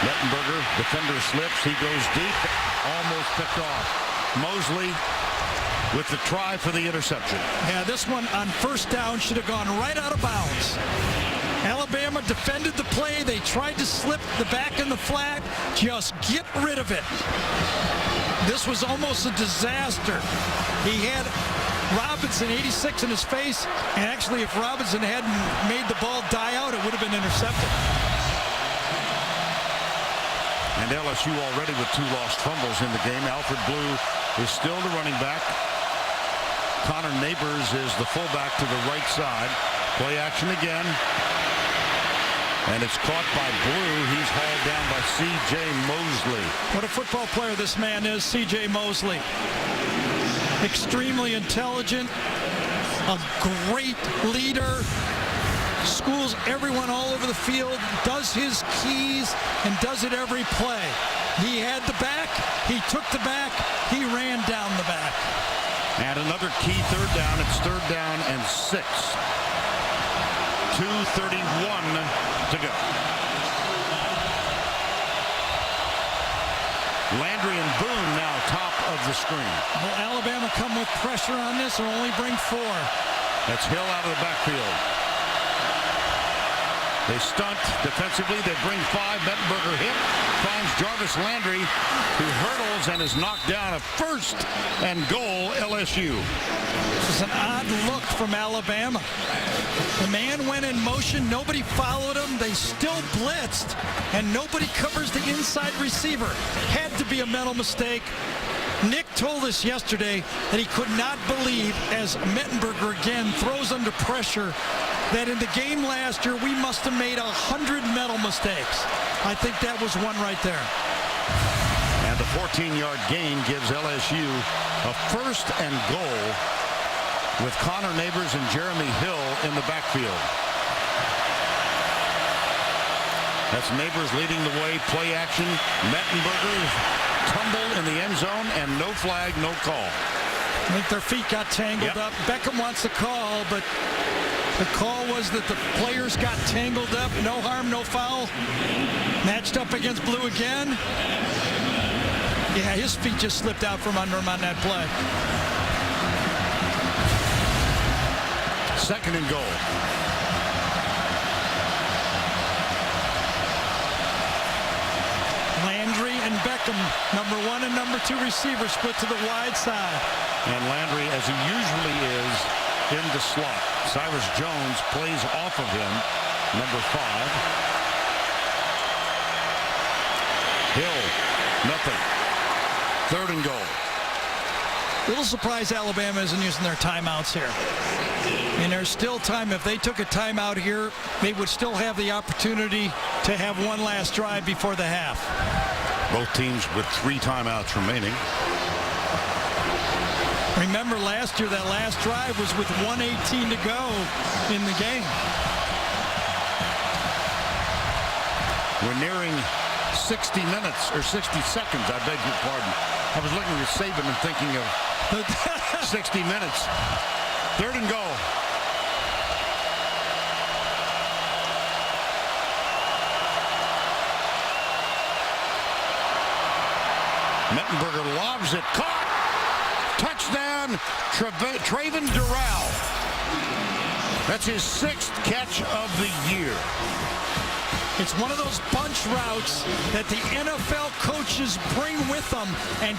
Mettenberger, defender slips. He goes deep. Almost picked off. Mosley with the try for the interception. Yeah, this one on first down should have gone right out of bounds. Alabama defended the play. They tried to slip the back in the flat. Just get rid of it. This was almost a disaster. He had Robinson, 86, in his face. And actually, if Robinson hadn't made the ball die out, it would have been intercepted. And LSU already with 2 lost fumbles in the game. Alfred Blue is still the running back. Connor Neighbors is the fullback to the right side. Play action again. And it's caught by Blue. He's hauled down by C.J. Mosley. What a football player this man is, C.J. Mosley. Extremely intelligent, a great leader, schools everyone all over the field, does his keys, and does it every play. He had the back, he took the back, he ran down the back. And another key 3rd down. It's 3rd down and 6. 2:31 to go. Landry and Boone now top of the screen. Will Alabama come with pressure on this or only bring 4? That's Hill out of the backfield. They stunt defensively. They bring 5. Mettenberger hit. Finds Jarvis Landry, who hurdles and is knocked down. A first and goal, LSU. This is an odd look from Alabama. The man went in motion. Nobody followed him. They still blitzed, and nobody covers the inside receiver. Had to be a mental mistake. Nick told us yesterday that he could not believe, as Mettenberger again throws under pressure, that in the game last year we must have made 100 mental mistakes. I think that was one right there. And the 14-yard gain gives LSU a first and goal with Connor Neighbors and Jeremy Hill in the backfield. That's Neighbors leading the way. Play action. Mettenberger tumble in the end zone, and no flag, no call. I think their feet got tangled up. Beckham wants the call, but the call was that the players got tangled up. No harm, no foul. Matched up against Blue again. Yeah, his feet just slipped out from under him on that play. Second and goal. Landry and Beckham, number 1 and number 2 receivers, split to the wide side. And Landry, as he usually is, in the slot. Cyrus Jones plays off of him, number 5. Hill, nothing. Third and goal. Little surprised Alabama isn't using their timeouts here. And there's still time. If they took a timeout here, they would still have the opportunity to have one last drive before the half. Both teams with 3 timeouts remaining. Remember last year, that last drive was with 1:18 to go in the game. We're nearing 60 minutes, or 60 seconds, I beg your pardon. I was looking at Saban and thinking of 60 minutes. Third and goal. Mettenberger lobs it. Caught. Touchdown, Traven Durrell. That's his 6th catch of the year. It's one of those bunch routes that the NFL coaches bring with them, and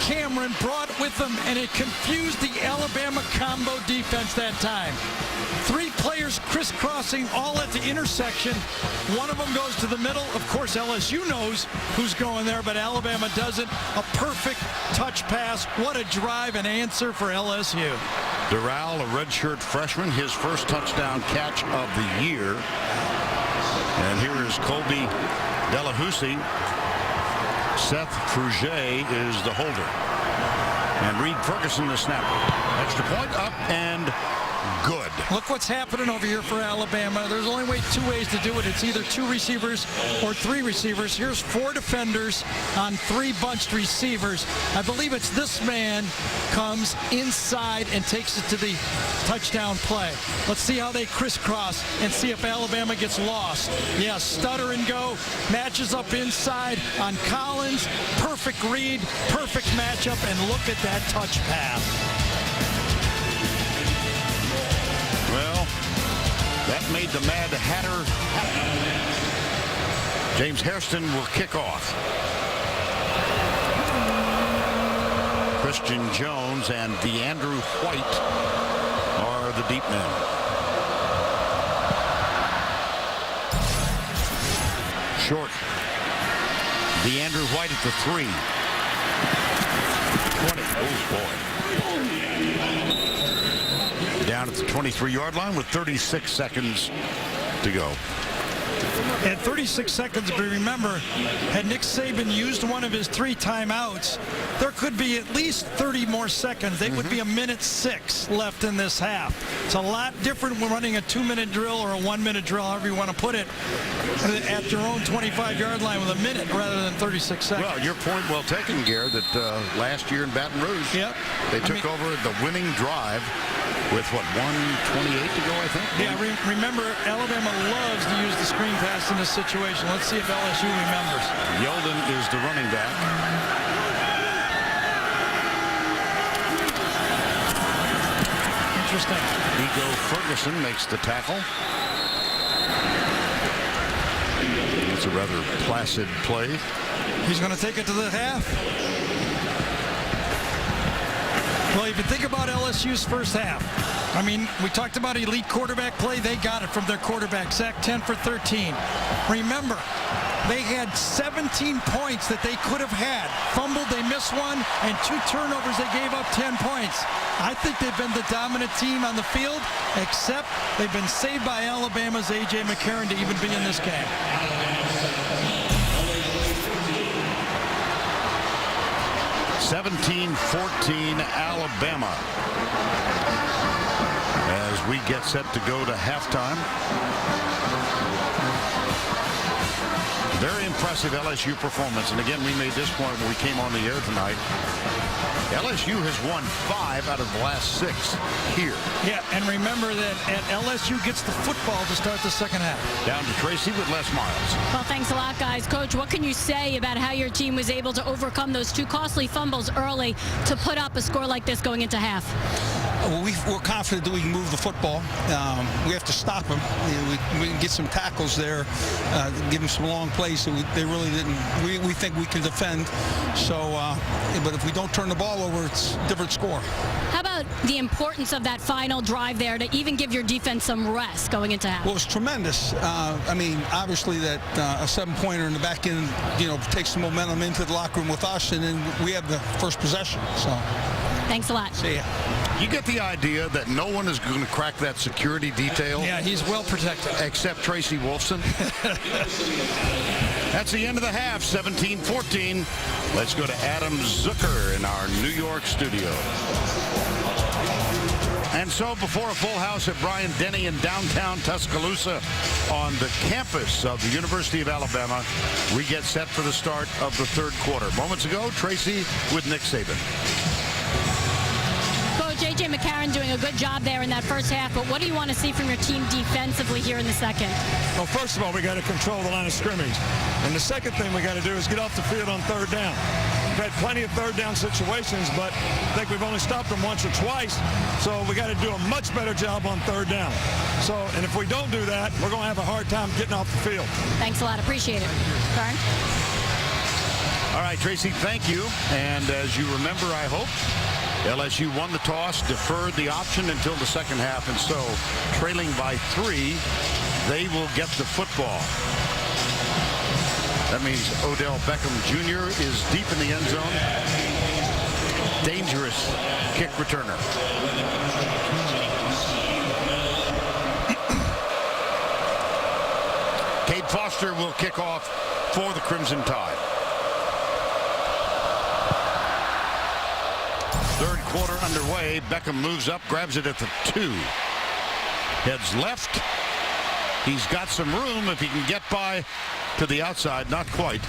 Cameron brought with them, and it confused the Alabama combo defense that time. 3 players crisscrossing all at the intersection. One of them goes to the middle. Of course, LSU knows who's going there, but Alabama doesn't. A perfect touch pass. What a drive and answer for LSU. Durrell, a redshirt freshman, his first touchdown catch of the year. And here is Colby Delahousie. Seth Fruget is the holder. And Reed Ferguson the snapper. Extra point up and good. Look what's happening over here for Alabama. There's only 2 ways to do it. It's either 2 receivers or 3 receivers. Here's 4 defenders on 3 bunched receivers. I believe it's this man comes inside and takes it to the touchdown play. Let's see how they crisscross and see if Alabama gets lost. Yeah, stutter and go. Matches up inside on Collins. Perfect read, perfect matchup, and look at that touch pass. Well, that made the Mad Hatter happy. James Hairston will kick off. Christian Jones and DeAndrew White are the deep men. Short. DeAndrew White at the 3. 20. Oh, boy. Down at the 23-yard line with 36 seconds to go. At 36 seconds, but remember, had Nick Saban used one of his 3 timeouts, there could be at least 30 more seconds. It would be 1:06 left in this half. It's a lot different when running a 2-minute drill or a 1-minute drill, however you want to put it, at your own 25-yard line with a minute rather than 36 seconds. Well, your point well taken, Gare, that last year in Baton Rouge, they took over the winning drive with, what, 1:28 to go, I think? Yeah, remember, Alabama loves to use the screen pass in this situation. Let's see if LSU remembers. Yeldon is the running back. Interesting. Nico Ferguson makes the tackle. It's a rather placid play. He's going to take it to the half. Well, if you think about LSU's first half, I mean, we talked about elite quarterback play. They got it from their quarterback, Zach, 10 for 13. Remember, they had 17 points that they could have had. Fumbled, they missed one, and 2 turnovers, they gave up 10 points. I think they've been the dominant team on the field, except they've been saved by Alabama's A.J. McCarron to even be in this game. 17-14 Alabama as we get set to go to halftime. Very impressive LSU performance. And again, we made this point when we came on the air tonight. LSU has won 5 out of the last 6 here. Yeah, and remember that LSU gets the football to start the second half. Down to Tracy with Les Miles. Well, thanks a lot, guys. Coach, what can you say about how your team was able to overcome those 2 costly fumbles early to put up a score like this going into half? Well, we're confident that we can move the football. We have to stop them. We can get some tackles there, give them some long plays that they really didn't. We think we can defend. So, but if we don't turn the ball over, it's a different score. How about the importance of that final drive there to even give your defense some rest going into half? Well, it's tremendous. I mean, obviously that a 7-pointer in the back end, takes the momentum into the locker room with us, and then we have the first possession. So. Thanks a lot. See ya. You get the idea that no one is going to crack that security detail? Yeah, he's well protected. Except Tracy Wolfson. That's the end of the half, 17-14. Let's go to Adam Zucker in our New York studio. And so before a full house at Bryant Denny in downtown Tuscaloosa on the campus of the University of Alabama, we get set for the start of the third quarter. Moments ago, Tracy with Nick Saban. A.J. McCarron doing a good job there in that first half, but what do you want to see from your team defensively here in the second? Well, first of all, we got to control the line of scrimmage. And the second thing we got to do is get off the field on third down. We've had plenty of third down situations, but I think we've only stopped them once or twice. So we got to do a much better job on third down. So, and if we don't do that, we're going to have a hard time getting off the field. Thanks a lot. Appreciate it. Kern? All right, Tracy, thank you. And as you remember, I hope, LSU won the toss, deferred the option until the second half, and so trailing by 3, they will get the football. That means Odell Beckham Jr. is deep in the end zone. Dangerous kick returner. Cade Foster will kick off for the Crimson Tide. Third quarter underway. Beckham moves up, grabs it at the 2. Heads left. He's got some room if he can get by to the outside. Not quite,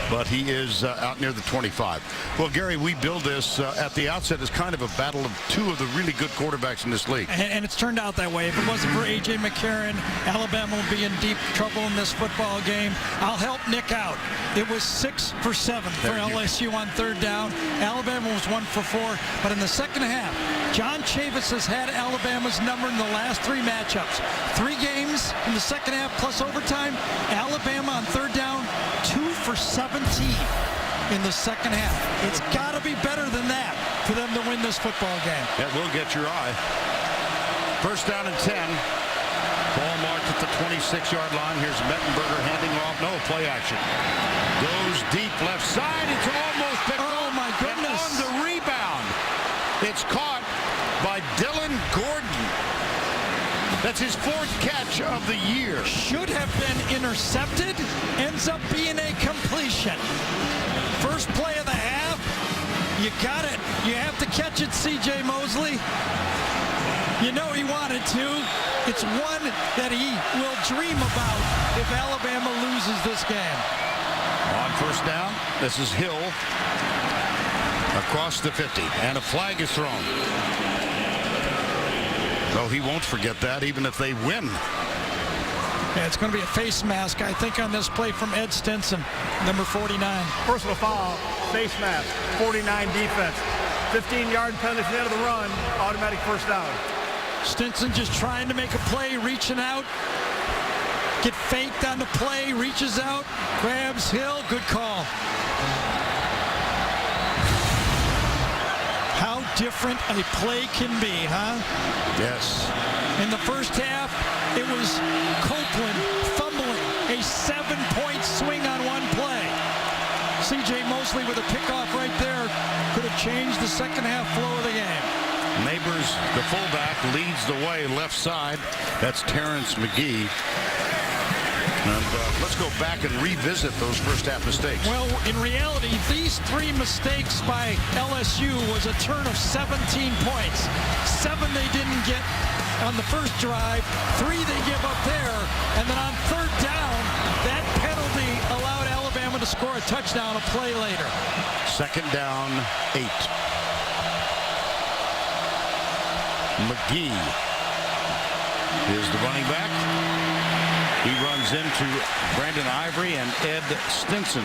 but he is out near the 25. Well, Gary, we build this at the outset as kind of a battle of 2 of the really good quarterbacks in this league. And it's turned out that way. If it wasn't for A.J. McCarron, Alabama would be in deep trouble in this football game. I'll help Nick out. It was 6 for 7 for LSU on third down. Alabama was 1 for 4. But in the second half, John Chavis has had Alabama's number in the last 3 matchups. 3 games in the second half plus overtime. Alabama on third down, 2 for 17 in the second half. It's got to be better than that for them to win this football game. That will get your eye. First down and 10. Ball marked at the 26-yard line. Here's Mettenberger handing off. No play action. Goes deep left side. It's almost picked up. Oh, my goodness. And on the rebound, it's caught by Dylan Gordon. That's his 4th catch of the year. Should have been intercepted. Ends up being a completion. First play of the half. You got it. You have to catch it, C.J. Mosley. You know he wanted to. It's one that he will dream about if Alabama loses this game. On first down, this is Hill across the 50, and a flag is thrown. No, he won't forget that, even if they win. Yeah, it's going to be a face mask, I think, on this play from Ed Stinson, number 49. Personal foul, face mask, 49 defense. 15-yard penalty at the end of the run, automatic first down. Stinson just trying to make a play, reaching out. Get faked on the play, reaches out, grabs Hill. Good call. How different a play can be, huh? Yes. In the first half, it was Copeland fumbling a 7-point swing on one play. C.J. Mosley with a pickoff right there could have changed the second half flow of the game. Neighbors, the fullback, leads the way left side. That's Terrence McGee. And let's go back and revisit those first half mistakes. Well, in reality, these 3 mistakes by LSU was a turn of 17 points. 7 they didn't get on the first drive, 3 they give up there, and then on third down, that penalty allowed Alabama to score a touchdown a play later. Second down, 8. McGee is the running back. He runs into Brandon Ivory and Ed Stinson,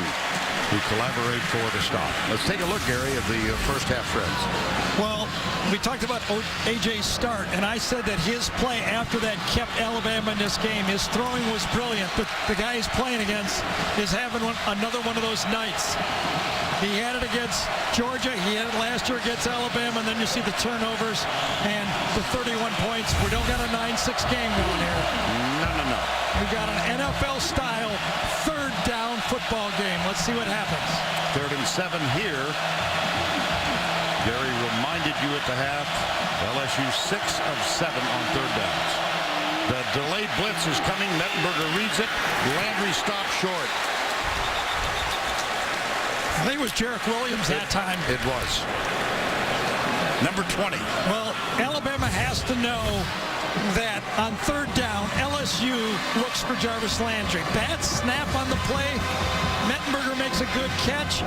who collaborate for the stop. Let's take a look, Gary, at the first half trends. Well, we talked about A.J.'s start, and I said that his play after that kept Alabama in this game. His throwing was brilliant, but the guy he's playing against is having another one of those nights. He had it against Georgia. He had it last year against Alabama, and then you see the turnovers and the 31 points. We don't got a 9-6 game going here. No. We got an NFL-style third down football game. Let's see what happens. 3rd and 7 here. Gary reminded you at the half, LSU 6 of 7 on third downs. The delayed blitz is coming. Mettenberger reads it. Landry stopped short. I think it was Jarek Williams that time. It was. Number 20. Well, Alabama has to know that on third down, LSU looks for Jarvis Landry. Bad snap on the play. Mettenberger makes a good catch,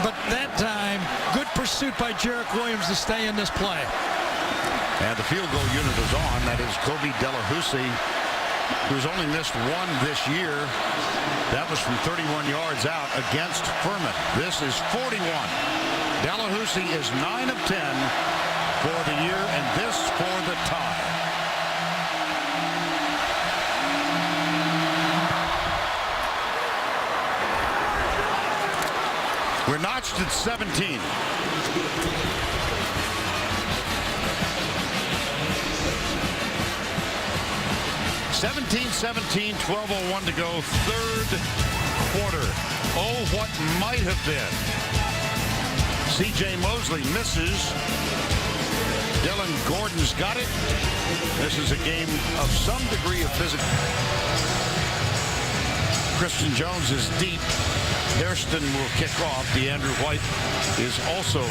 but that time, good pursuit by Jarek Williams to stay in this play. And the field goal unit is on. That is Kobe Delahousie, who's only missed 1 this year. That was from 31 yards out against Furman. This is 41. Delahousie is 9 of 10 for the year, and this for the tie. We're notched at 17. (17-17), 12:01 to go, third quarter. Oh, what might have been. C.J. Mosley misses. Dylan Gordon's got it. This is a game of some degree of physical. Christian Jones is deep. Hairston will kick off. DeAndre White is also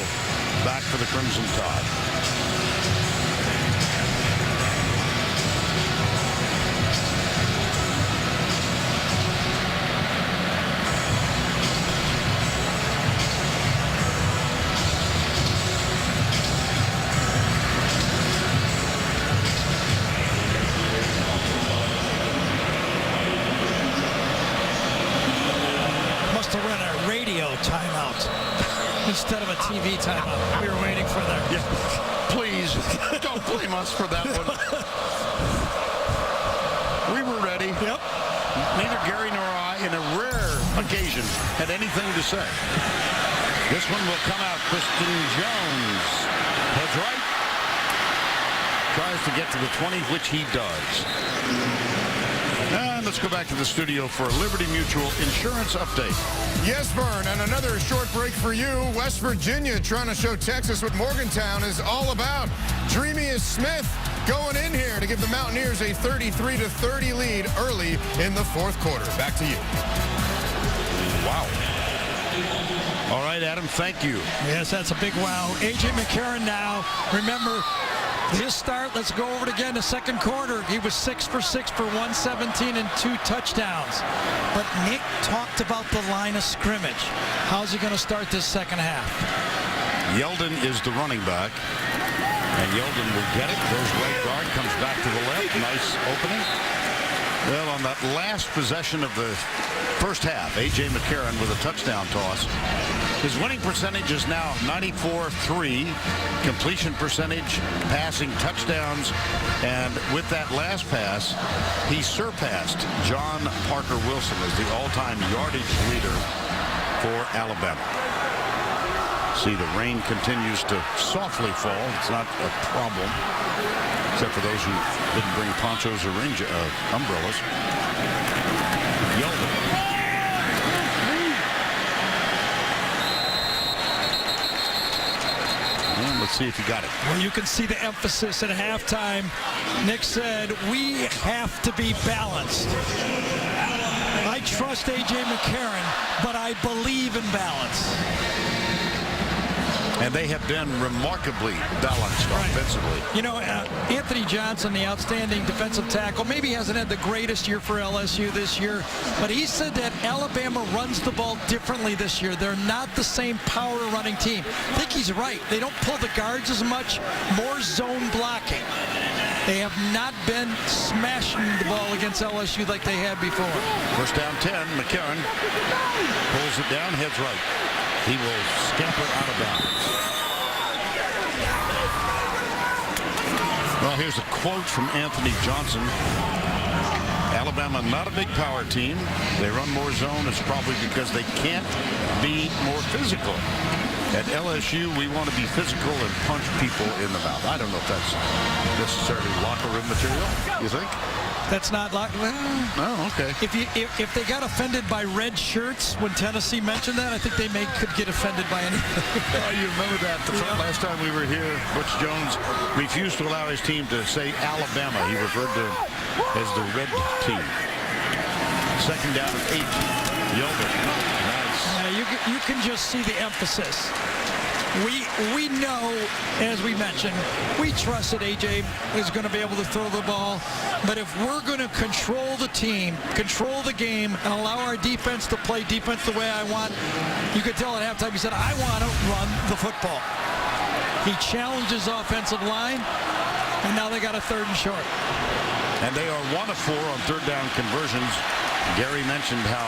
back for the Crimson Tide. Instead of a TV timeout. We were waiting for that. Yeah. Please, don't blame us for that one. We were ready. Yep. Neither Gary nor I, in a rare occasion, had anything to say. This one will come out. Christian Jones heads right. Tries to get to the 20, which he does. And let's go back to the studio for a Liberty Mutual insurance update. Yes, Vern, and another short break for you. West Virginia trying to show Texas what Morgantown is all about. Dreamiest Smith going in here to give the Mountaineers a 33-30 lead early in the fourth quarter. Back to you. Wow. All right, Adam, thank you. Yes, that's a big wow. A.J. McCarron now. Remember, his start, let's go over it again, the second quarter. He was 6 for 6 for 117 and 2 touchdowns. But Nick talked about the line of scrimmage. How's he going to start this second half? Yeldon is the running back. And Yeldon will get it. Goes right guard, comes back to the left. Nice opening. Well, on that last possession of the first half, A.J. McCarron with a touchdown toss. His winning percentage is now 94.3. Completion percentage, passing touchdowns, and with that last pass, he surpassed John Parker Wilson as the all-time yardage leader for Alabama. See, the rain continues to softly fall. It's not a problem, except for those who didn't bring ponchos or umbrellas. Yeldon. Well, let's see if he got it. Well, you can see the emphasis at halftime. Nick said, we have to be balanced. I trust A.J. McCarron, but I believe in balance. And they have been remarkably balanced offensively. You know, Anthony Johnson, the outstanding defensive tackle, maybe hasn't had the greatest year for LSU this year, but he said that Alabama runs the ball differently this year. They're not the same power running team. I think he's right. They don't pull the guards as much, more zone blocking. They have not been smashing the ball against LSU like they had before. First down 10, McCarron pulls it down, heads right. He will scamper out of bounds. Well, here's a quote from Anthony Johnson. Alabama, not a big power team. They run more zone. It's probably because they can't be more physical. At LSU, we want to be physical and punch people in the mouth. I don't know if that's necessarily locker room material, you think? That's not like, well, oh, okay. If they got offended by red shirts when Tennessee mentioned that, I think they could get offended by anything. Oh, you remember that last time we were here, Butch Jones refused to allow his team to say Alabama. He referred to them as the red team. Second down and 8. Yeldon. Nice. You can just see the emphasis. We know, as we mentioned, we trust that A.J. is going to be able to throw the ball. But if we're going to control the team, control the game, and allow our defense to play defense the way I want, you could tell at halftime he said, I want to run the football. He challenges offensive line, and now they got a 3rd and short. And they are 1 of 4 on 3rd down conversions. Gary mentioned how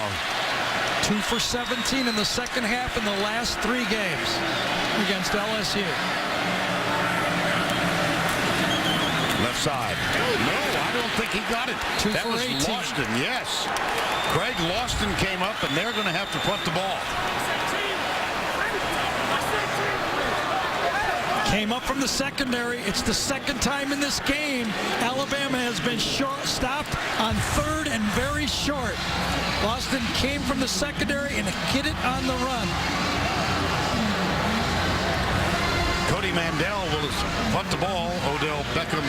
2 for 17 in the second half in the last 3 games against LSU. Left side. No, I don't think he got it. 2 that for was 18. Lawston, yes. Craig Lawston came up, and they're going to have to punt the ball. Came up from the secondary. It's the second time in this game Alabama has been stopped on 3rd and very short. Lawston came from the secondary and hit it on the run. Cody Mandel will punt the ball. Odell Beckham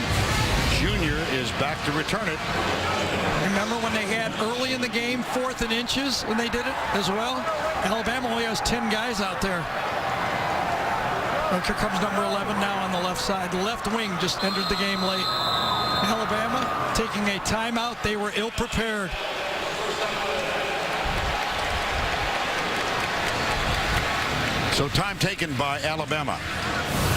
Jr. is back to return it. Remember when they had early in the game 4th and inches when they did it as well? Alabama only has 10 guys out there. Here comes number 11 now on the left side. The left wing just entered the game late. Alabama taking a timeout. They were ill-prepared. So time taken by Alabama.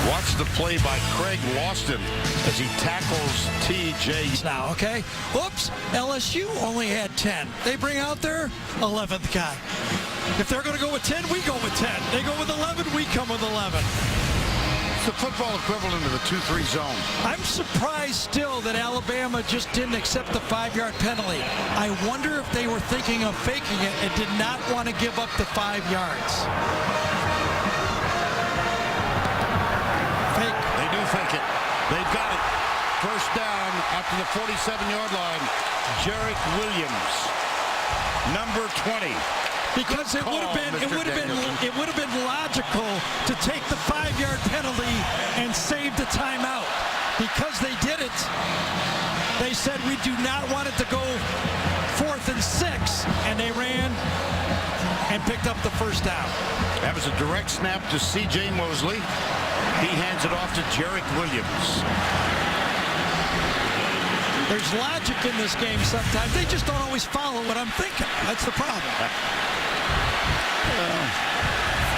Watch the play by Craig Lawston as he tackles T.J. Now, okay? Oops, LSU only had 10. They bring out their 11th guy. If they're going to go with 10, we go with 10. They go with 11, we come with 11. It's the football equivalent of the 2-3 zone. I'm surprised still that Alabama just didn't accept the 5-yard penalty. I wonder if they were thinking of faking it and did not want to give up the 5 yards. Fake. They do fake it. They've got it. First down after the 47-yard line. Jarek Williams, number 20. Because it would have been logical to take the 5-yard penalty and save the timeout. Because they did it, they said we do not want it to go 4th and 6, and they ran and picked up the first down. That was a direct snap to C.J. Mosley. He hands it off to Jarek Williams. There's logic in this game sometimes. They just don't always follow what I'm thinking. That's the problem.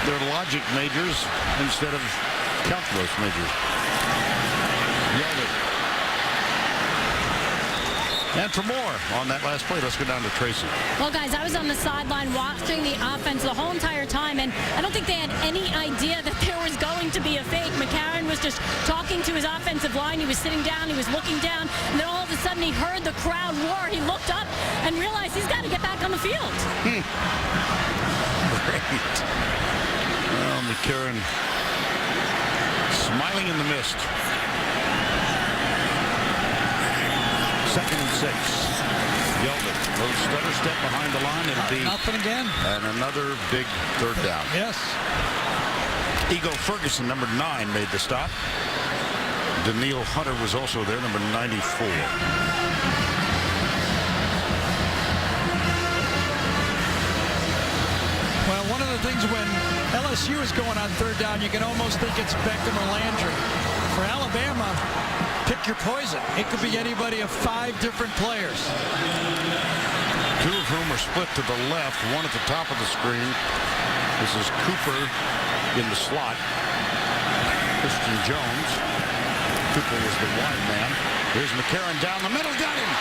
They're logic majors instead of calculus majors. Yeldon. And for more on that last play, let's go down to Tracy. Well, guys, I was on the sideline watching the offense the whole entire time, and I don't think they had any idea that there was going to be a fake. McCarron was just talking to his offensive line. He was sitting down. He was looking down. And then all of a sudden, he heard the crowd roar. He looked up and realized he's got to get back on the field. Great. Well, McCarron smiling in the mist. 2nd and 6. Yeldon, little stutter step behind the line. It'll be nothing again. And another big 3rd down. Yes. Ego Ferguson, number 9, made the stop. Daniil Hunter was also there, number 94. Well, one of the things when LSU is going on 3rd down, you can almost think it's Beckham or Landry. For Alabama, pick your poison. It could be anybody of 5 different players. 2 of whom are split to the left, one at the top of the screen. This is Cooper in the slot. Christian Jones. Cooper was the wide man. Here's McCarron down the middle. Got him.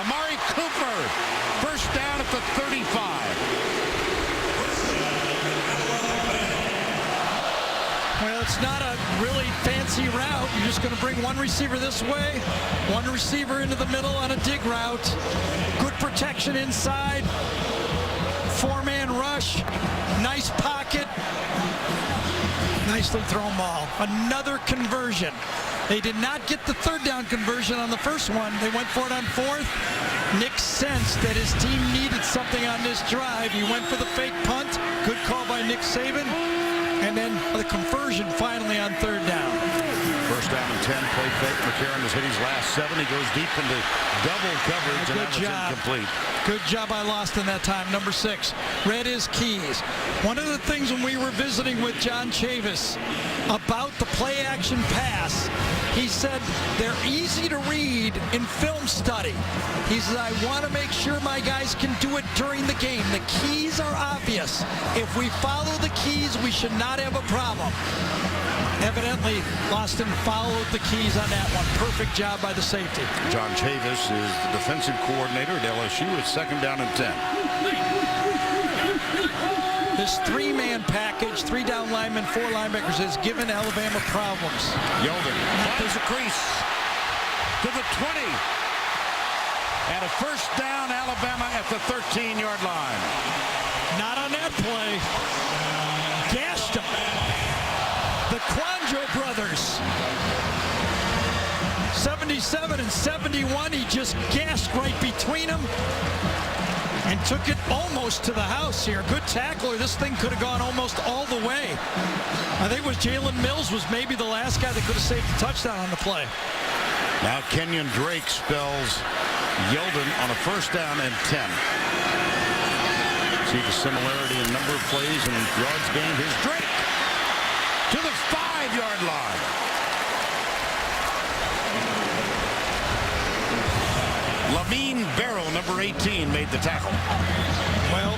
Amari Cooper. First down at the 35. Well, it's not a really fancy route. You're just going to bring one receiver this way, one receiver into the middle on a dig route. Good protection inside. 4-man rush. Nice pocket. Nicely thrown ball. Another conversion. They did not get the 3rd down conversion on the first one. They went for it on 4th. Nick sensed that his team needed something on this drive. He went for the fake punt. Good call by Nick Saban. And then the conversion finally on 3rd down. First down and 10, play fake. McCarron has hit his last 7. He goes deep into double coverage, and that was incomplete. Good job by Loston that time. Number 6, read his keys. One of the things when we were visiting with John Chavis about the play-action pass, he said they're easy to read in film study. He says, I want to make sure my guys can do it during the game. The keys are obvious. If we follow the keys, we should not have a problem. Evidently, Loston followed the keys on that one. Perfect job by the safety. John Chavis is the defensive coordinator at LSU. It's 2nd down and 10. This 3-man package, 3 down linemen, 4 linebackers, has given Alabama problems. Yeldon finds a crease to the 20. And a first down, Alabama at the 13-yard line. Not on that play. Gashed him. The Quandro brothers. 77 and 71. He just gashed right between them and took it almost to the house here. Good tackler. This thing could have gone almost all the way. I think it was Jalen Mills was maybe the last guy that could have saved the touchdown on the play. Now Kenyon Drake spells Yeldon on a first down and 10. See the similarity in number of plays and yards gained. Here's Drake to the 5-yard line. Lamine Barrow, number 18, made the tackle. Well,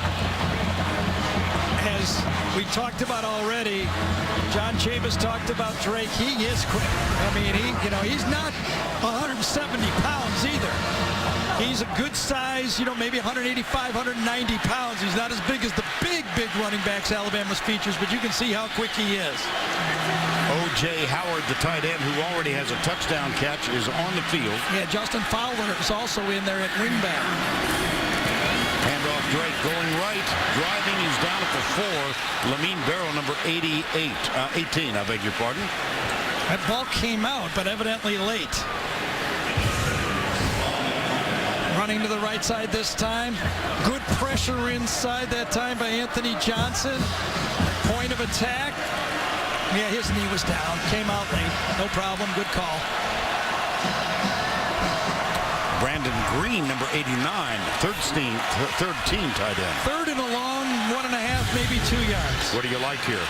as we talked about already, John Chavis talked about Drake. He is quick. I mean, he's not 170 pounds either. He's a good size, maybe 185, 190 pounds. He's not as big as the big running backs Alabama's features, but you can see how quick he is. O.J. Howard, the tight end, who already has a touchdown catch, is on the field. Yeah, Justin Fowler is also in there at wingback. Handoff Drake going right, driving. He's down at the 4. Lamine Barrow, number 18, I beg your pardon. That ball came out, but evidently late. Running to the right side this time. Good pressure inside that time by Anthony Johnson. Point of attack. Yeah, his knee was down. Came out late. No problem. Good call. Brandon Green, number 89, third team tight end. 3rd and a long, 1.5, maybe 2 yards. What do you like here?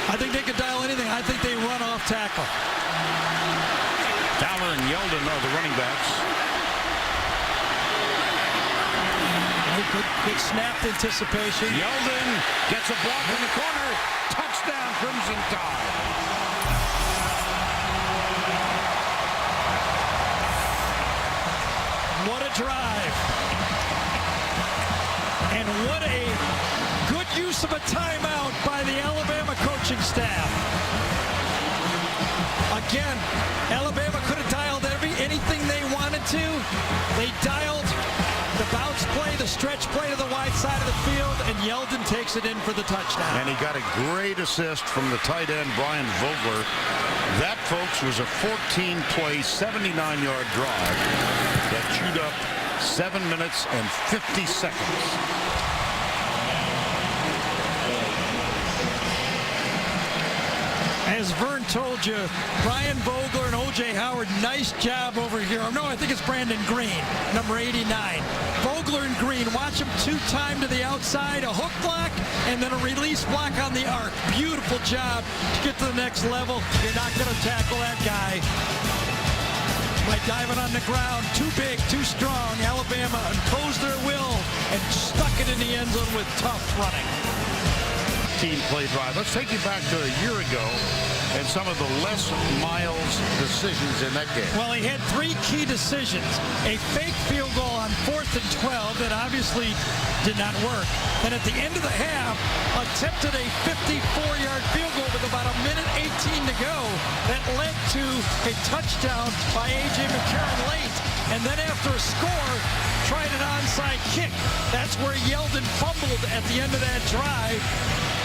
I think they could dial anything. I think they run off tackle. Fowler and Yeldon are the running backs. Good snapped anticipation. Yeldon gets a block in the corner. Touchdown, Crimson Tide. What a a timeout by the Alabama coaching staff. Again, Alabama could have dialed anything they wanted to. They dialed the bounce play, the stretch play to the wide side of the field, and Yeldon takes it in for the touchdown. And he got a great assist from the tight end, Brian Vogler. That, folks, was a 14-play, 79-yard drive that chewed up 7 minutes and 50 seconds. As Vern told you, Brian Vogler and O.J. Howard, nice job over here. No, I think it's Brandon Green, number 89. Vogler and Green, watch them two-time to the outside, a hook block, and then a release block on the arc. Beautiful job to get to the next level. You're not going to tackle that guy by diving on the ground. Too big, too strong. Alabama imposed their will and stuck it in the end zone with tough running. Team play drive. Let's take you back to a year ago and some of the Les Miles decisions in that game. Well, he had three key decisions. A fake field goal on 4th and 12 that obviously did not work. And at the end of the half, attempted a 54-yard field goal with about 1:18 to go that led to a touchdown by A.J. McCarron late. And then after a score, tried an onside kick. That's where Yeldon fumbled at the end of that drive.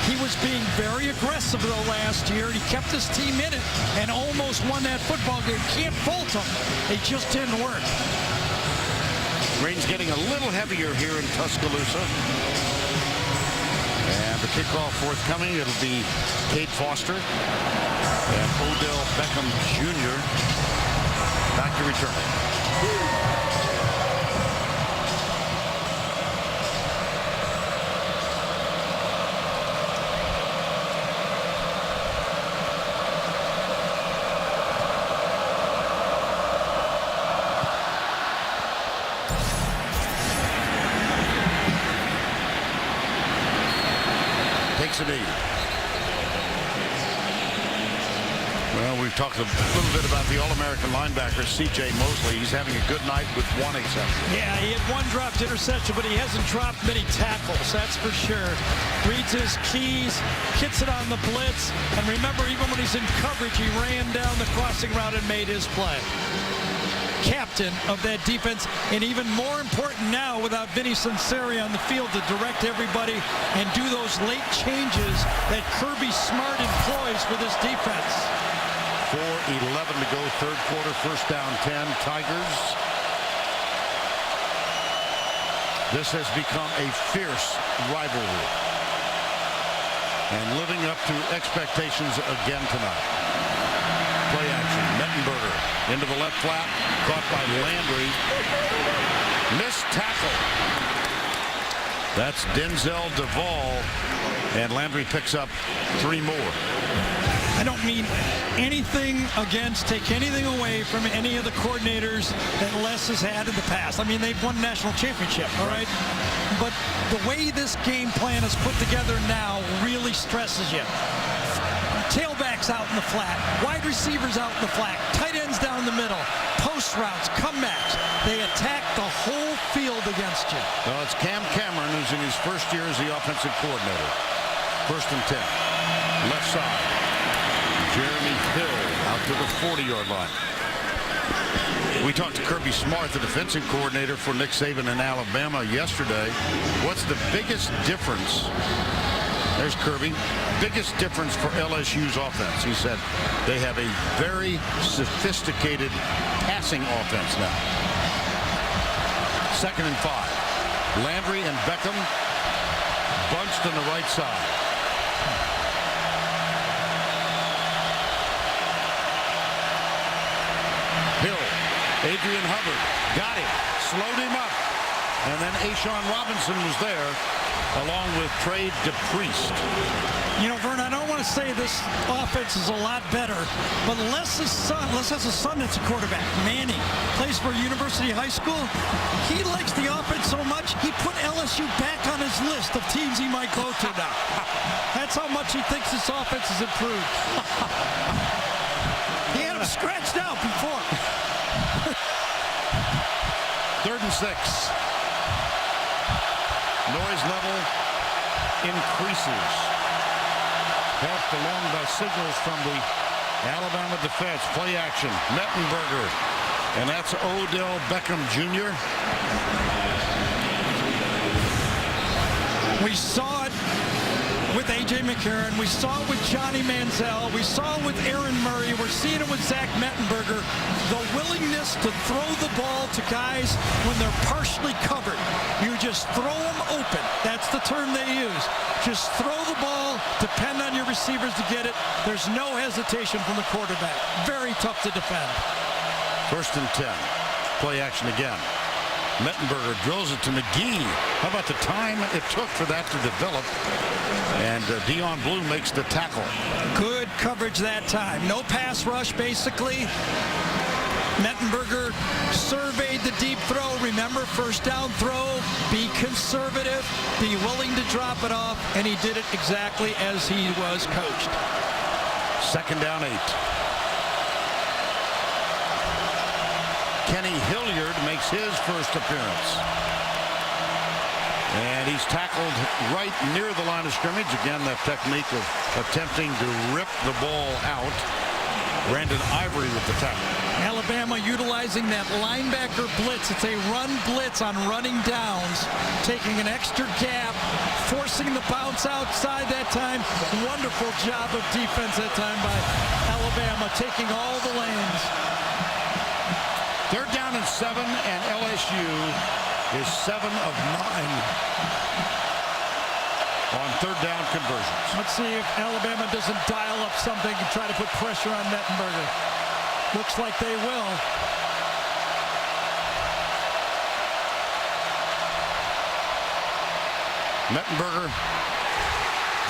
He was being very aggressive, though, last year. He kept his team in it and almost won that football game. Can't fault him. It just didn't work. Rain's getting a little heavier here in Tuscaloosa. And the kickoff forthcoming. It'll be Cade Foster and Odell Beckham Jr. back to returning. Takes a knee. Well, we've talked a little bit about the All-American linebacker, C.J. Mosley. He's having a good night with one exception. Yeah, he had one dropped interception, but he hasn't dropped many tackles, that's for sure. Reads his keys, hits it on the blitz, and remember, even when he's in coverage, he ran down the crossing route and made his play. Captain of that defense, and even more important now without Vinny Sunseri on the field to direct everybody and do those late changes that Kirby Smart employs for this defense. 4:11 to go, third quarter, first down 10, Tigers. This has become a fierce rivalry and living up to expectations again tonight. Play action, Mettenberger into the left flat, caught by Landry. Missed tackle. That's Denzel Duvall, and Landry picks up 3 more. I don't mean anything against, take anything away from any of the coordinators that Les has had in the past. I mean, they've won national championship, all right? But the way this game plan is put together now really stresses you. Tailbacks out in the flat, wide receivers out in the flat, tight ends down the middle, post routes, comebacks. They attack the whole field against you. Well, it's Cam Cameron who's in his first year as the offensive coordinator. First and 10. Left side. Jeremy Hill out to the 40-yard line. We talked to Kirby Smart, the defensive coordinator for Nick Saban in Alabama yesterday. What's the biggest difference? There's Kirby. Biggest difference for LSU's offense. He said they have a very sophisticated passing offense now. 2nd and 5. Landry and Beckham bunched on the right side. Hill, Adrian Hubbard, got him, slowed him up, and then Ashawn Robinson was there, along with Trey DePriest. You know, Vern, I don't want to say this offense is a lot better, but Les has a son that's a quarterback, Manny, plays for University High School. He likes the offense so much, he put LSU back on his list of teams he might go to now. That's how much he thinks this offense has improved. He had him scratched out before. 3rd and 6. Noise level increases. Helped along by signals from the Alabama defense. Play action. Mettenberger. And that's Odell Beckham Jr. We saw it with A.J. McCarron. We saw it with Johnny Manziel. We saw it with Aaron Murray. We're seeing it with Zach Mettenberger. The willingness to throw the ball to guys when they're partially covered. You just throw them open. That's the term they use. Just throw the ball, depend on your receivers to get it. There's no hesitation from the quarterback. Very tough to defend. 1st and 10. Play action again. Mettenberger drills it to McGee. How about the time it took for that to develop? And Dion Blue makes the tackle. Good coverage that time. No pass rush, basically. Mettenberger surveyed the deep throw. Remember, first down throw. Be conservative. Be willing to drop it off. And he did it exactly as he was coached. 2nd down 8. Kenny Hilliard makes his first appearance. And he's tackled right near the line of scrimmage. Again, that technique of attempting to rip the ball out. Brandon Ivory with the tackle. Alabama utilizing that linebacker blitz. It's a run blitz on running downs. Taking an extra gap. Forcing the bounce outside that time. Wonderful job of defense that time by Alabama. Taking all the lanes. They're down in 7, and LSU is 7 of 9 on 3rd down conversions. Let's see if Alabama doesn't dial up something and try to put pressure on Mettenberger. Looks like they will. Mettenberger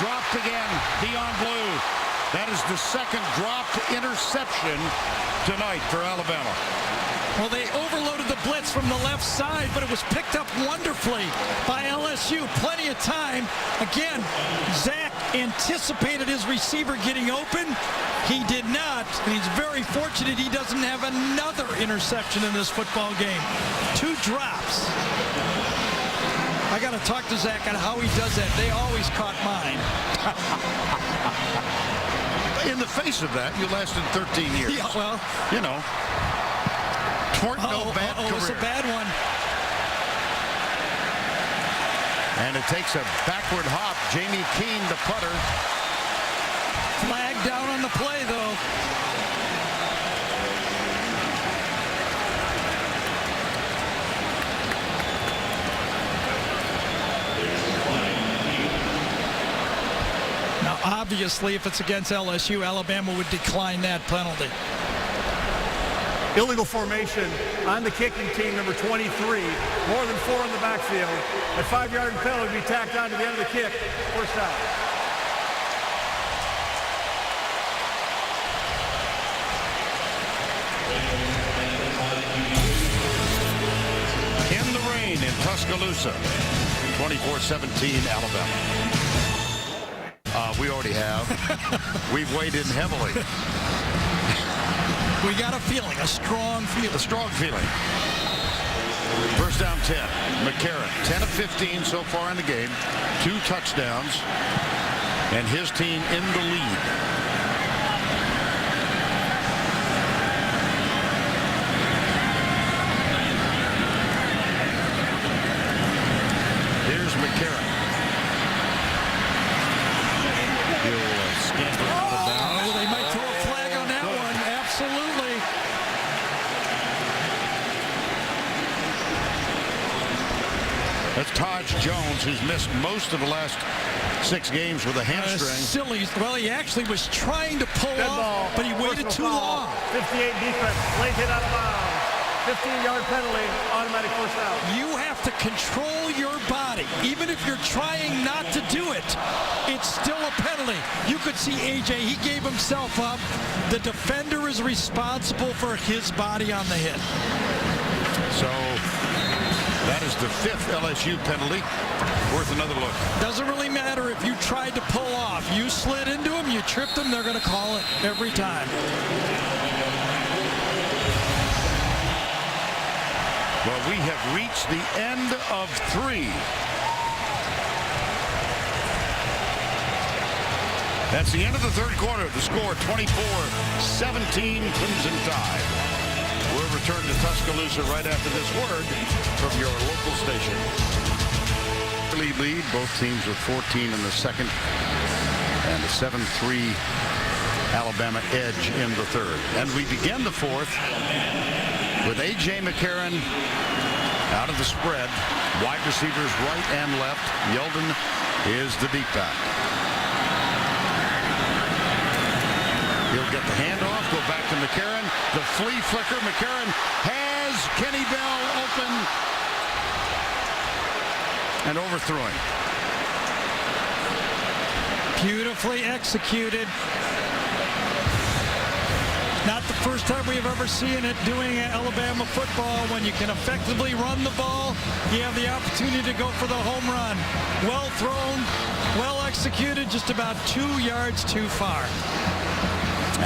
dropped again. Dion Blue. That is the 2nd dropped interception tonight for Alabama. Well, they overloaded the blitz from the left side, but it was picked up wonderfully by LSU. Plenty of time. Again, Zach anticipated his receiver getting open. He did not, and he's very fortunate he doesn't have another interception in this football game. 2 drops. I got to talk to Zach on how he does that. They always caught mine. In the face of that, you lasted 13 years. Yeah, well, you know. No bad career. It's a bad one. And it takes a backward hop. Jamie Keene, the putter. Flag down on the play, though. Now, obviously, if it's against LSU, Alabama would decline that penalty. Illegal formation on the kicking team, number 23. More than 4 in the backfield. A 5-yard penalty would be tacked on to the end of the kick. First down. In the rain in Tuscaloosa. 24-17 Alabama. We already have. We've weighed in heavily. We got a feeling, a strong feeling. A strong feeling. 1st down 10. McCarron, 10 of 15 so far in the game. 2 touchdowns. And his team in the lead. Here's McCarron. He'll scamper out of bounds. They might throw a flag on that one. Absolutely. That's Taj Jones, who's missed most of the last 6 games with a hamstring. Silly. Well, he actually was trying to pull off, but he waited too long. 58 defense. Late hit out of bounds. 15-yard penalty. Automatic first down. You have to control your body. Even if you're trying not to do it, it's still a penalty. You could see A.J., he gave himself up. The defender is responsible for his body on the hit. So that is the 5th LSU penalty. Worth another look. Doesn't really matter if you tried to pull off. You slid into him, you tripped him, they're going to call it every time. Well, we have reached the end of 3. That's the end of the third quarter. The score 24-17 Crimson Tide. We'll return to Tuscaloosa right after this word from your local station. Lead. Both teams with 14 in the second and a 7-3 Alabama edge in the third. And we begin the fourth with A.J. McCarron out of the spread. Wide receivers right and left. Yeldon is the deep back. He'll get the handoff, go back to McCarron. The flea flicker. McCarron has Kenny Bell open and overthrowing. Beautifully executed. Not the first time we've ever seen it doing Alabama football. When you can effectively run the ball, you have the opportunity to go for the home run. Well thrown, well executed, just about 2 yards too far.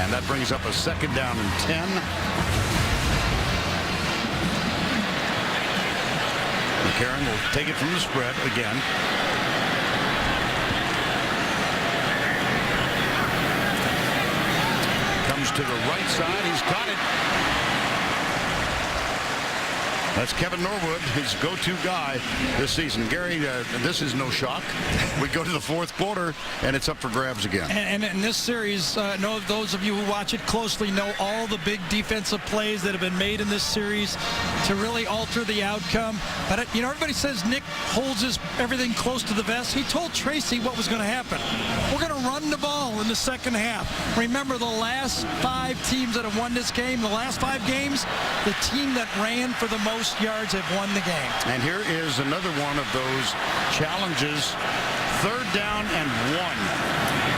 And that brings up a second down and 10. McCarron will take it from the spread again. Comes to the right side. He's got it. That's Kevin Norwood, his go-to guy this season. Gary, this is no shock. We go to the fourth quarter, and it's up for grabs again. And in this series, know those of you who watch it closely know all the big defensive plays that have been made in this series to really alter the outcome. But, you know, everybody says Nick holds everything close to the vest. He told Tracy what was going to happen. We're going to run the ball in the second half. Remember, the last 5 teams that have won this game, the last 5 games, the team that ran for the most yards have won the game. And here is another one of those challenges. Third down and 1.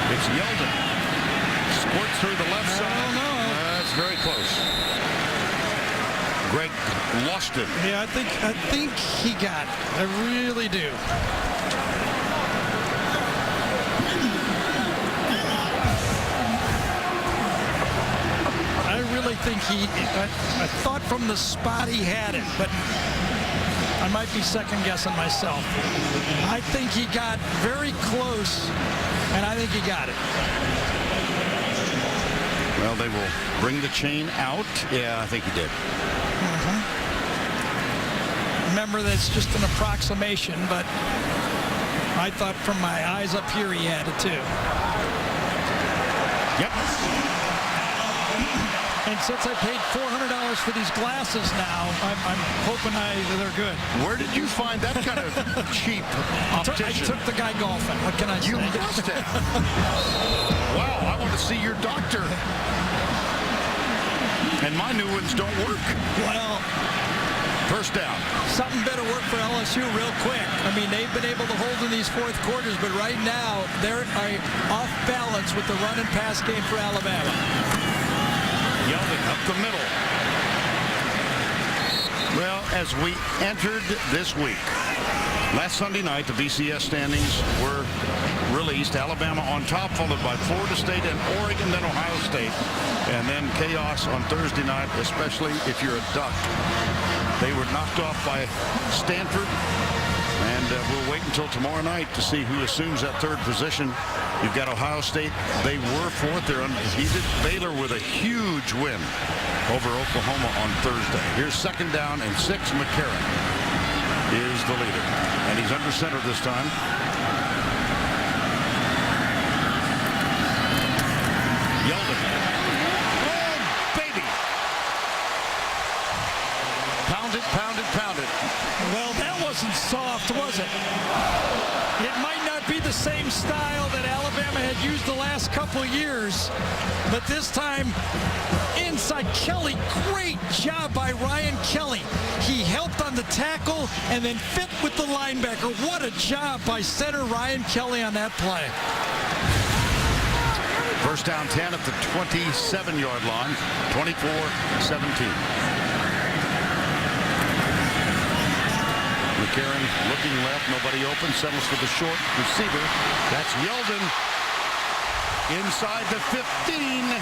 It's Yeldon. Squirts through the left side. I don't know. That's very close. Greg lost it. Yeah, I think he got it. I really do. I think I thought from the spot he had it, but I might be second guessing myself. I think he got very close, and I think he got it. Well, they will bring the chain out. Yeah, I think he did. Remember, that's just an approximation, but I thought from my eyes up here he had it too. Yep. And since I paid $400 for these glasses now, I'm hoping they're good. Where did you find that kind of cheap optician? I took the guy golfing. What can I say? You must have. Wow, I want to see your doctor. And my new ones don't work. Well, first down. Something better work for LSU real quick. I mean, they've been able to hold in these fourth quarters, but right now they're off balance with the run and pass game for Alabama. Yeldon up the middle. Well, as we entered this week, last Sunday night, the BCS standings were released. Alabama on top, followed by Florida State and Oregon, then Ohio State. And then chaos on Thursday night, especially if you're a Duck. They were knocked off by Stanford. And we'll wait until tomorrow night to see who assumes that third position. You've got Ohio State. They were fourth. They're undefeated. Baylor with a huge win over Oklahoma on Thursday. Here's second down and 6. McCarron is the leader. And he's under center this time. Yeldon. Oh, baby. Pound it, pound it, pound it. Well, that wasn't soft, was it? It might not be the same style that Alabama had used the last couple of years, but this time inside Kelly. Great job by Ryan Kelly. He helped on the tackle and then fit with the linebacker. What a job by center Ryan Kelly on that play. First down 10 at the 27-yard line, 24-17. McCarron looking left, nobody open, settles for the short receiver. That's Yeldon inside the 15.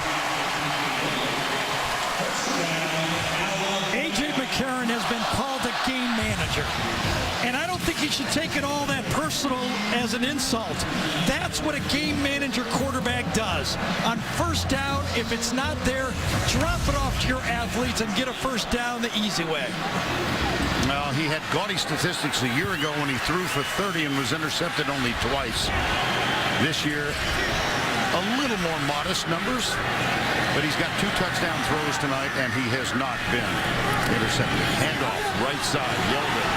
A.J. McCarron has been called a game manager, and I don't think he should take it all that personal as an insult. That's what a game manager quarterback If it's not there, drop it off to your athletes and get a first down the easy way. Well, he had gaudy statistics a year ago when he threw for 30 and was intercepted only twice. This year, a little more modest numbers, but he's got 2 touchdown throws tonight, and he has not been intercepted. Handoff, right side, Yeldon.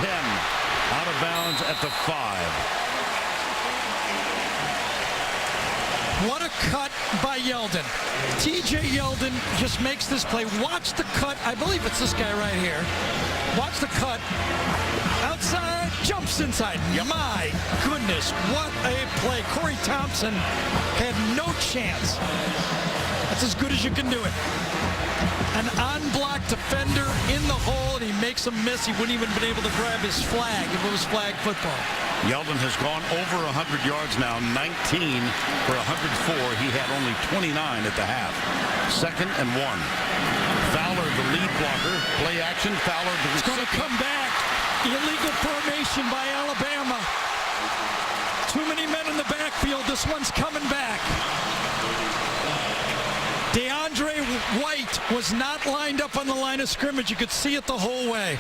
10, out of bounds at the 5. What a cut by Yeldon. TJ Yeldon just makes this play. Watch the cut. I believe it's this guy right here. Watch the cut. Outside, jumps inside. My goodness, what a play. Corey Thompson had no chance. That's as good as you can do it. An on-block defender in the hole, and he makes a miss. He wouldn't even been able to grab his flag if it was flag football. Yeldon has gone over 100 yards now, 19 for 104. He had only 29 at the half. 2nd and 1. Fowler, the lead blocker. Play action. Fowler, It's going to come back. Illegal formation by Alabama. Too many men in the backfield. This one's coming back. DeAndre White was not lined up on the line of scrimmage. You could see it the whole way.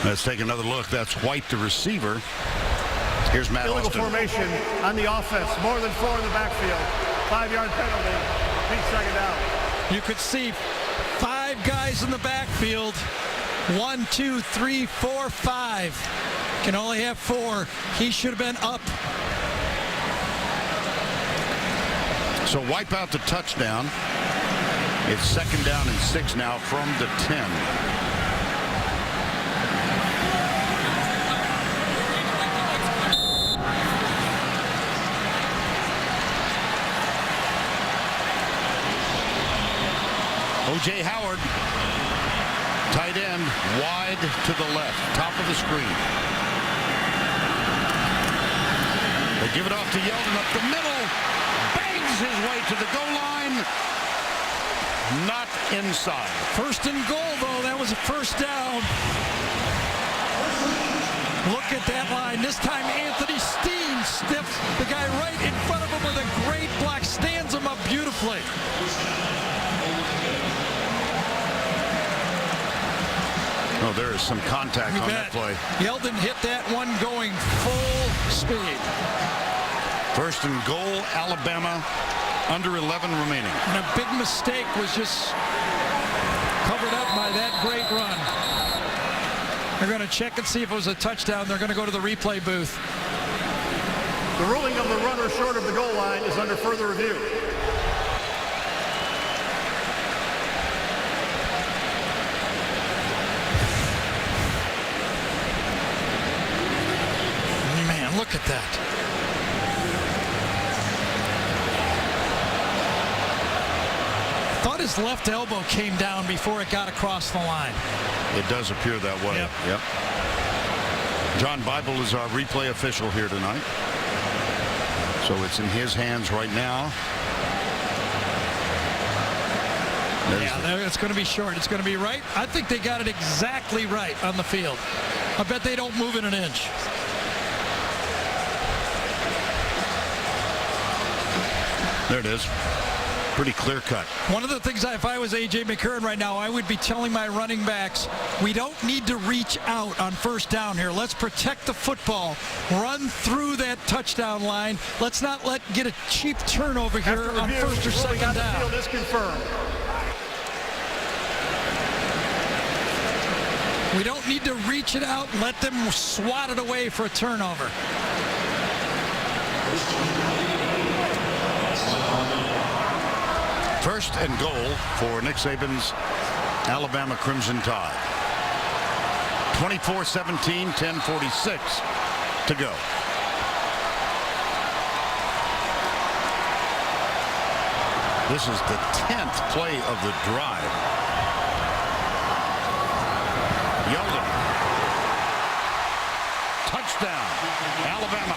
Let's take another look. That's White, the receiver. Here's Matt Illegal Austin. formation on the offense. More than 4 in the backfield. 5-yard penalty. Big 2nd down. You could see 5 guys in the backfield. 1, 2, 3, 4, 5. Can only have 4. He should have been up. So wipe out the touchdown. It's 2nd down and 6 now from the 10. O.J. Howard, tight end, wide to the left, top of the screen. They give it off to Yeldon up the middle, bangs his way to the goal line, not inside. 1st and goal, though. That was a first down. Look at that line. This time Anthony Steen stiffs the guy right in front of him with a great block, stands him up beautifully. Oh, there is some contact on that play. Yeldon hit that one going full speed. 1st and goal, Alabama, under 11 remaining. And a big mistake was just covered up by that great run. They're going to check and see if it was a touchdown. They're going to go to the replay booth. The ruling of the runner short of the goal line is under further review. Man, look at that. Thought his left elbow came down before it got across the line. It does appear that way. Yep. John Bible is our replay official here tonight. So it's in his hands right now. Yeah, it's going to be short. It's going to be right. I think they got it exactly right on the field. I bet they don't move it an inch. There it is. Pretty clear cut. One of the things, if I was A.J. McCurran right now, I would be telling my running backs, we don't need to reach out on first down here. Let's protect the football. Run through that touchdown line. Let's not get a cheap turnover here on first or second down. Field is confirmed. We don't need to reach it out and let them swat it away for a turnover. First and goal for Nick Saban's Alabama Crimson Tide. 24-17, 10:46 to go. This is the 10th play of the drive. Yeldon. Touchdown, Alabama.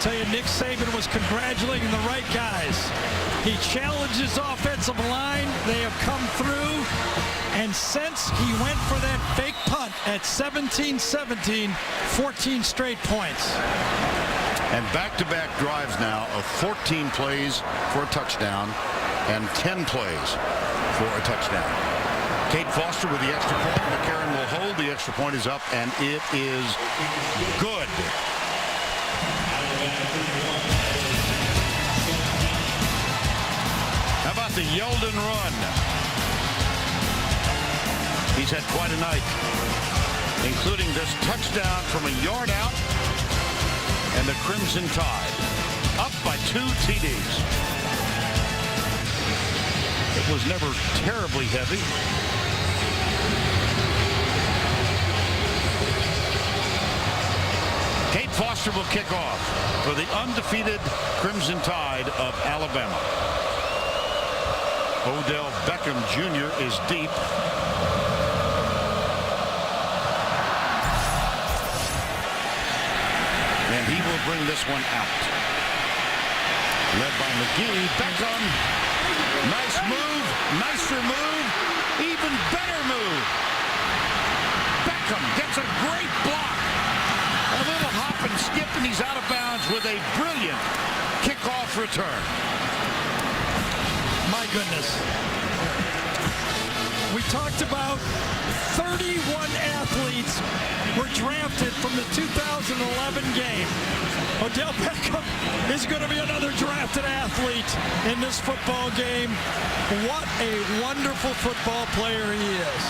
tell you, Nick Saban was congratulating the right guys. He challenged his offensive line. They have come through. And since he went for that fake punt at 17-17, 14 straight points. And back-to-back drives now of 14 plays for a touchdown and 10 plays for a touchdown. Kate Foster with the extra point. McCarron will hold. The extra point is up, and it is good. How about the Yeldon run? He's had quite a night, including this touchdown from a yard out, and the Crimson Tide up by 2 TDs. It was never terribly heavy. Kate Foster will kick off for the undefeated Crimson Tide of Alabama. Odell Beckham Jr. is deep. And he will bring this one out. Led by McGee. Beckham. Nice move. Nicer move. Even better move. Beckham gets a great block. A little hop and skip, and he's out of bounds with a brilliant kickoff return. My goodness. We talked about 31 athletes were drafted from the 2011 game. Odell Beckham is going to be another drafted athlete in this football game. What a wonderful football player he is.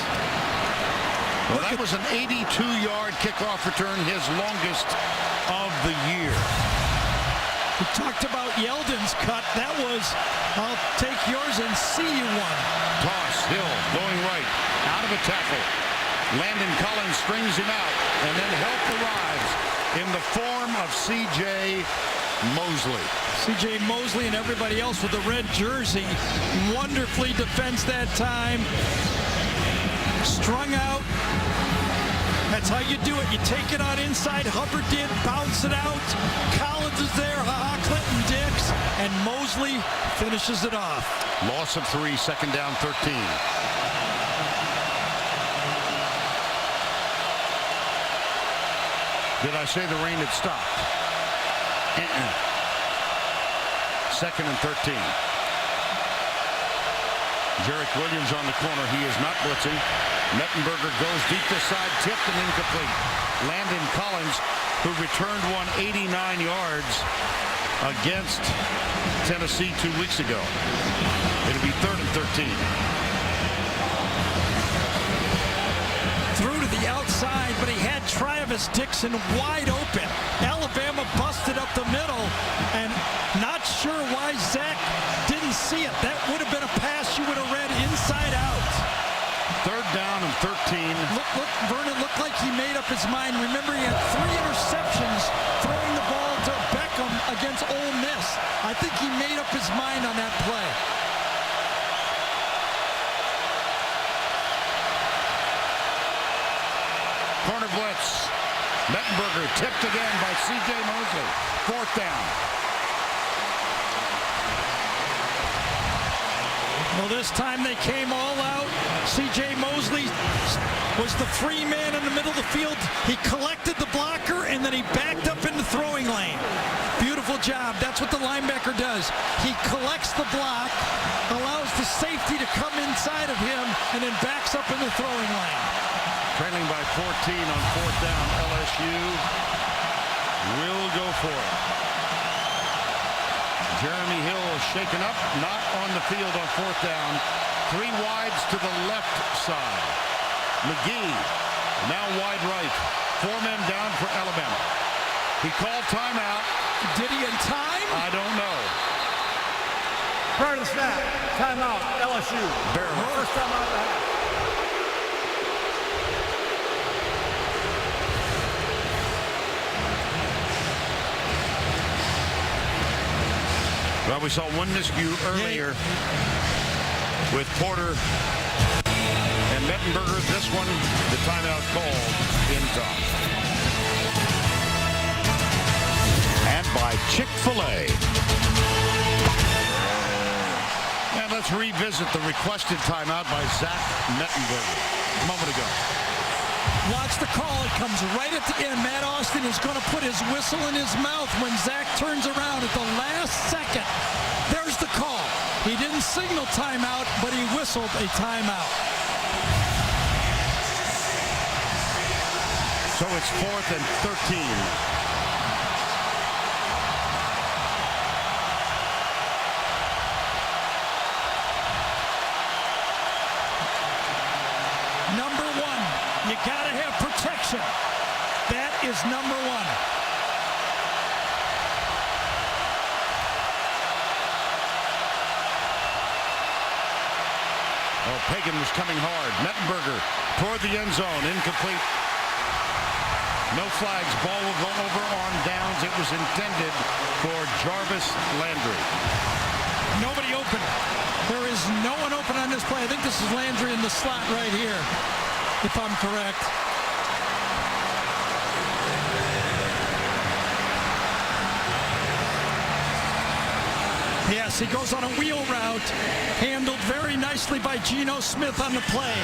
Well, that was an 82-yard kickoff return, his longest of the year. We talked about Yeldon's cut. That was, I'll take yours and see you one. Toss, Hill, going right, out of a tackle. Landon Collins strings him out, and then help arrives in the form of C.J. Mosley. C.J. Mosley and everybody else with the red jersey wonderfully defends that time. Strung out. That's how you do it. You take it on inside. Hubbard did. Bounce it out. Collins is there. Clinton Dix. And Mosley finishes it off. Loss of 3, second down, 13. Did I say the rain had stopped? Second and 13. Jarek Williams on the corner. He is not blitzing. Mettenberger goes deep to side, tipped and incomplete. Landon Collins, who returned one 89 yards against Tennessee 2 weeks ago. It'll be third and 13. Through to the outside, but he had Travis Dixon wide open. Alabama busted up the middle, and not sure why Zach didn't see it. That would have been a pass you would have read inside out. Third down and 13. Look, Vernon looked like he made up his mind. Remember, he had 3 interceptions throwing the ball to Beckham against Ole Miss. I think he made up his mind on that play. Corner blitz. Mettenberger tipped again by C.J. Mosley. Fourth down. Well, this time they came all out. C.J. Mosley was the free man in the middle of the field. He collected the blocker, and then he backed up in the throwing lane. Beautiful job. That's what the linebacker does. He collects the block, allows the safety to come inside of him, and then backs up in the throwing lane. Trailing by 14 on fourth down. LSU will go for it. Jeremy Hill shaken up, not on the field on fourth down. 3 wides to the left side. McGee now wide right. 4 men down for Alabama. He called timeout. Did he in time? I don't know. Prior to the snap, timeout, LSU. Barely. First timeout of the half. Well, we saw one miscue earlier with Porter and Mettenberger. This one, the timeout called in time. And by Chick-fil-A. And let's revisit the requested timeout by Zach Mettenberger a moment ago. Watch the call. It comes right at the end. Matt Austin is going to put his whistle in his mouth when Zach turns around at the last second. There's the call. He didn't signal timeout, but he whistled a timeout. So it's 4th and 13. Number one, you got to have protection. That is number one. Oh, Pagan was coming hard. Mettenberger toward the end zone. Incomplete. No flags. Ball will go over on downs. It was intended for Jarvis Landry. Nobody open. There is no one open on this play. I think this is Landry in the slot right here, if I'm correct. Yes, he goes on a wheel route, handled very nicely by Geno Smith on the play.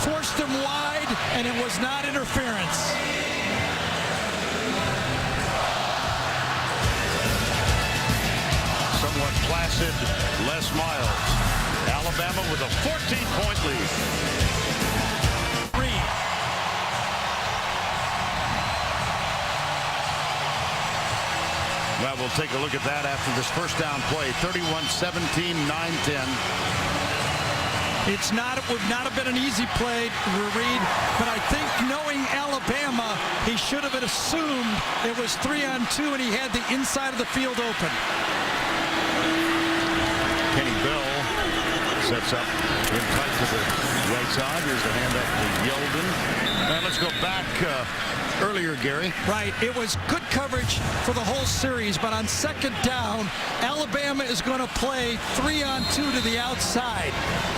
Forced him wide, and it was not interference. Somewhat placid Les Miles. Alabama with a 14-point lead. Well, we'll take a look at that after this first down play. 31-17, 9-10. Would not have been an easy play, Reed, but I think knowing Alabama, he should have assumed it was 3-on-2 and he had the inside of the field open. Kenny Bell sets up in tight to the right side. Here's the handoff to Yeldon. And let's go back earlier, Gary. Right. It was good coverage for the whole series, but on second down, Alabama is going to play 3-on-2 to the outside.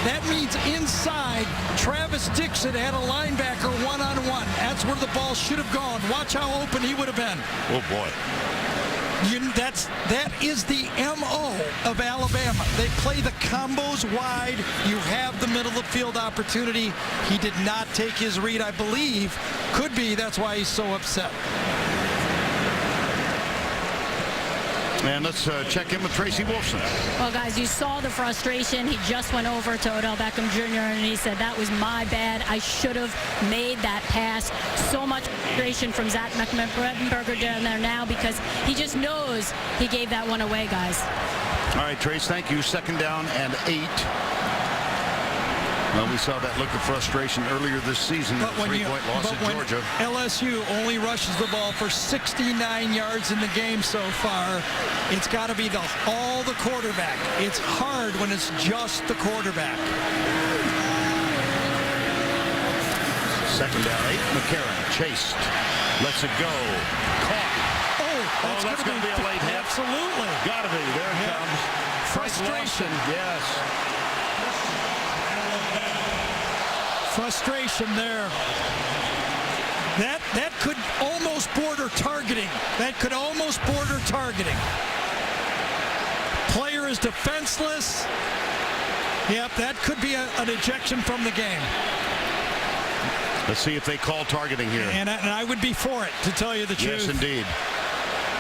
That means inside, Travis Dixon had a linebacker 1-on-1. That's where the ball should have gone. Watch how open he would have been. Oh, boy. That is the MO of Alabama. They play the combos wide. You have the middle of the field opportunity. He did not take his read, I believe. Could be that's why he's so upset. And let's check in with Tracy Wolfson. Well, guys, you saw the frustration. He just went over to Odell Beckham Jr. and he said, that was my bad. I should have made that pass. So much frustration from Zach Mettenberger down there now because he just knows he gave that one away, guys. All right, Trace, thank you. Second down and 8. Well, we saw that look of frustration earlier this season. But when 3-point loss at Georgia. LSU only rushes the ball for 69 yards in the game so far. It's got to be all the quarterback. It's hard when it's just the quarterback. Second down, 8. McCarron chased. Lets it go. Caught. Oh, that's going to be a late hit. Absolutely. Got to be. There it comes. Frustration. Yes. Frustration there. That could almost border targeting. That could almost border targeting. Player is defenseless. Yep, that could be an ejection from the game. Let's see if they call targeting here. And I would be for it, to tell you the truth. Yes, indeed.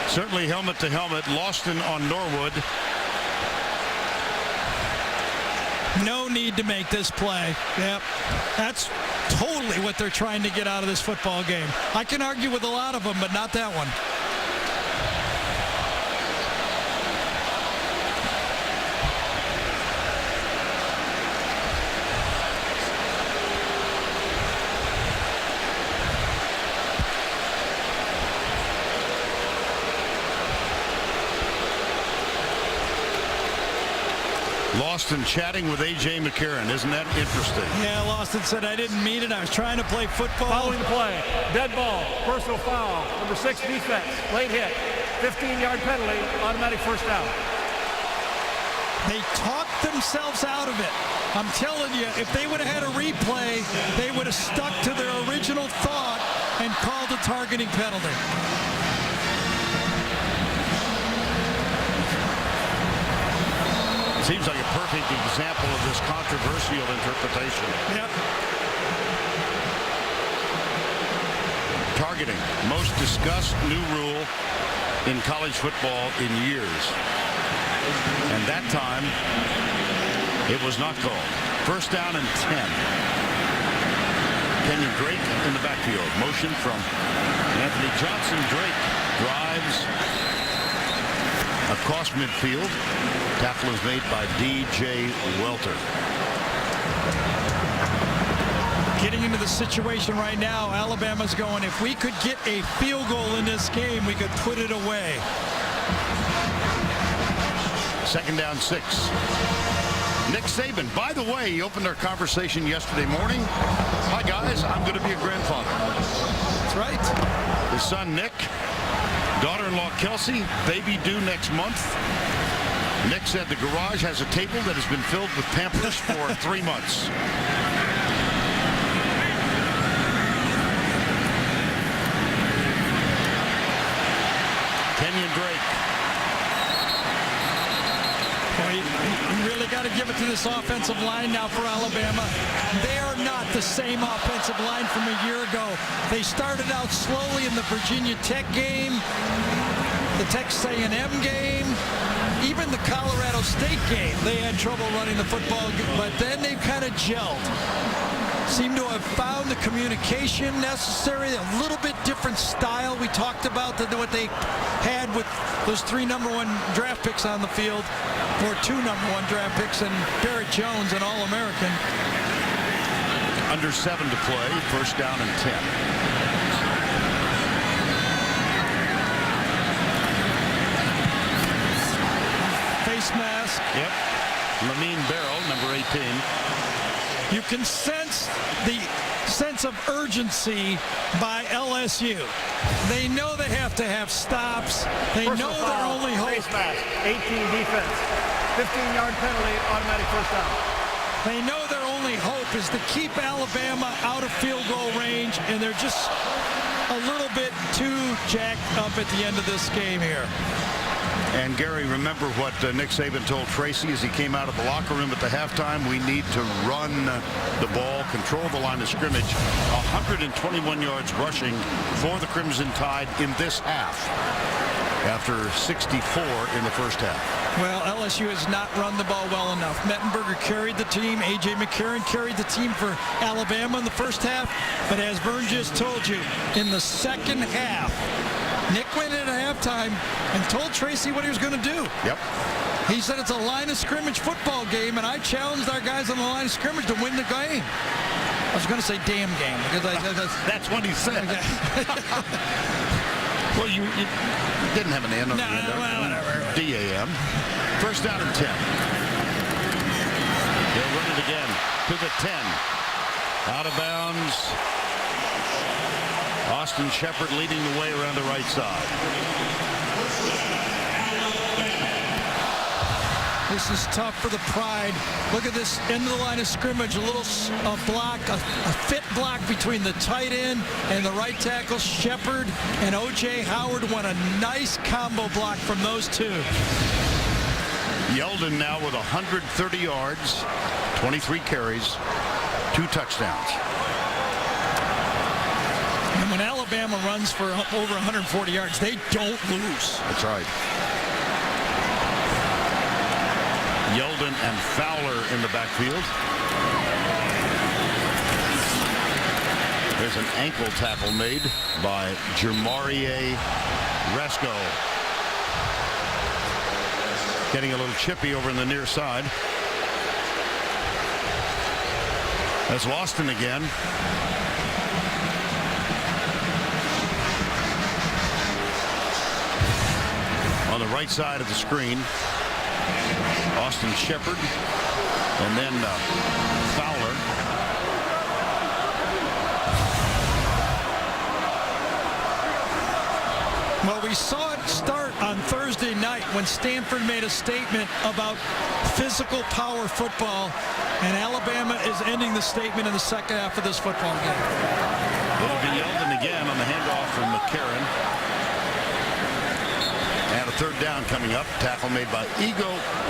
Certainly helmet to helmet. Loston on Norwood. No need to make this play. Yep. That's totally what they're trying to get out of this football game. I can argue with a lot of them, but not that one. Loston chatting with A.J. McCarron. Isn't that interesting? Yeah, Loston said, I didn't mean it. I was trying to play football. Following the play, dead ball, personal foul, number 6 defense, late hit, 15-yard penalty, automatic first down. They talked themselves out of it. I'm telling you, if they would have had a replay, they would have stuck to their original thought and called a targeting penalty. Seems like a perfect example of this controversial interpretation. Yep. Targeting, most discussed new rule in college football in years. And that time, it was not called. First down and 10. Kenyon Drake in the backfield. Motion from Anthony Johnson. Drake drives across midfield. Tackle is made by D.J. Welter. Getting into the situation right now, Alabama's going, if we could get a field goal in this game, we could put it away. Second down 6. Nick Saban, by the way, he opened our conversation yesterday morning. Hi, guys, I'm going to be a grandfather. That's right. His son, Nick, daughter-in-law, Kelsey, baby due next month. Nick said the garage has a table that has been filled with Pampers for 3 months. Kenyon Drake. Boy, you really got to give it to this offensive line now for Alabama. They are not the same offensive line from a year ago. They started out slowly in the Virginia Tech game, the Texas A&M game, even the Colorado State game. They had trouble running the football, but then they kind of gelled. Seem to have found the communication necessary, a little bit different style we talked about than what they had with those 3 #1 draft picks on the field, or 2 #1 draft picks, and Barrett Jones, an All-American. Under 7 to play, first down and 10. Face mask. Yep. Lamine Barrow, number 18. You can sense the sense of urgency by LSU. They know they have to have stops. They know their only hope. Face mask, 18 defense, 15-yard penalty, automatic first down. They know their only hope is to keep Alabama out of field goal range, and they're just a little bit too jacked up at the end of this game here. And Gary, remember what Nick Saban told Tracy as he came out of the locker room at the halftime? We need to run the ball, control the line of scrimmage. 121 yards rushing for the Crimson Tide in this half, after 64 in the first half. Well, LSU has not run the ball well enough. Mettenberger carried the team. A.J. McCarron carried the team for Alabama in the first half. But as Vern just told you, in the second half, Nick went in at halftime and told Tracy what he was going to do. Yep. He said it's a line of scrimmage football game, and I challenged our guys on the line of scrimmage to win the game. I was going to say damn game because that's what he said. Well, you didn't have an N on the end. Well, whatever. D-A-M. First down and 10. They'll run it again to the 10. Out of bounds. Austin Shepard leading the way around the right side. This is tough for the Pride. Look at this end of the line of scrimmage. A little block, a fit block between the tight end and the right tackle. Shepard and O.J. Howard won a nice combo block from those two. Yeldon now with 130 yards, 23 carries, 2 touchdowns. And when Alabama runs for over 140 yards, they don't lose. That's right. Yeldon and Fowler in the backfield. There's an ankle tackle made by Jermarie Resco. Getting a little chippy over in the near side. That's Loston again. On the right side of the screen, Austin Shepard, and then Fowler. Well, we saw it start on Thursday night when Stanford made a statement about physical power football, and Alabama is ending the statement in the second half of this football game. It'll be Yeldon again on the handoff from McCarron. And a third down coming up. Tackle made by Ego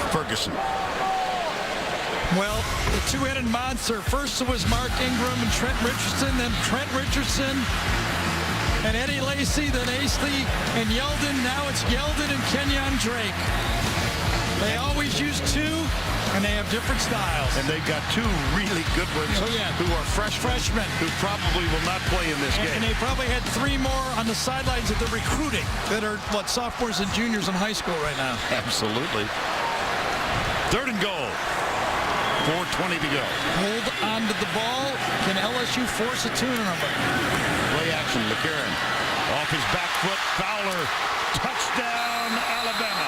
Ferguson. Well, the two-headed monster. First it was Mark Ingram and Trent Richardson, then Trent Richardson and Eddie Lacy, then Astley and Yeldon. Now it's Yeldon and Kenyon Drake. They always use two, and they have different styles. And they've got two really good ones who are freshmen who probably will not play in this game. And they probably had three more on the sidelines that they're recruiting that are, sophomores and juniors in high school right now. Absolutely. 3rd and goal. 4:20 to go. Hold on to the ball. Can LSU force a tuna number? Play action, McCarron. Off his back foot, Fowler. Touchdown, Alabama.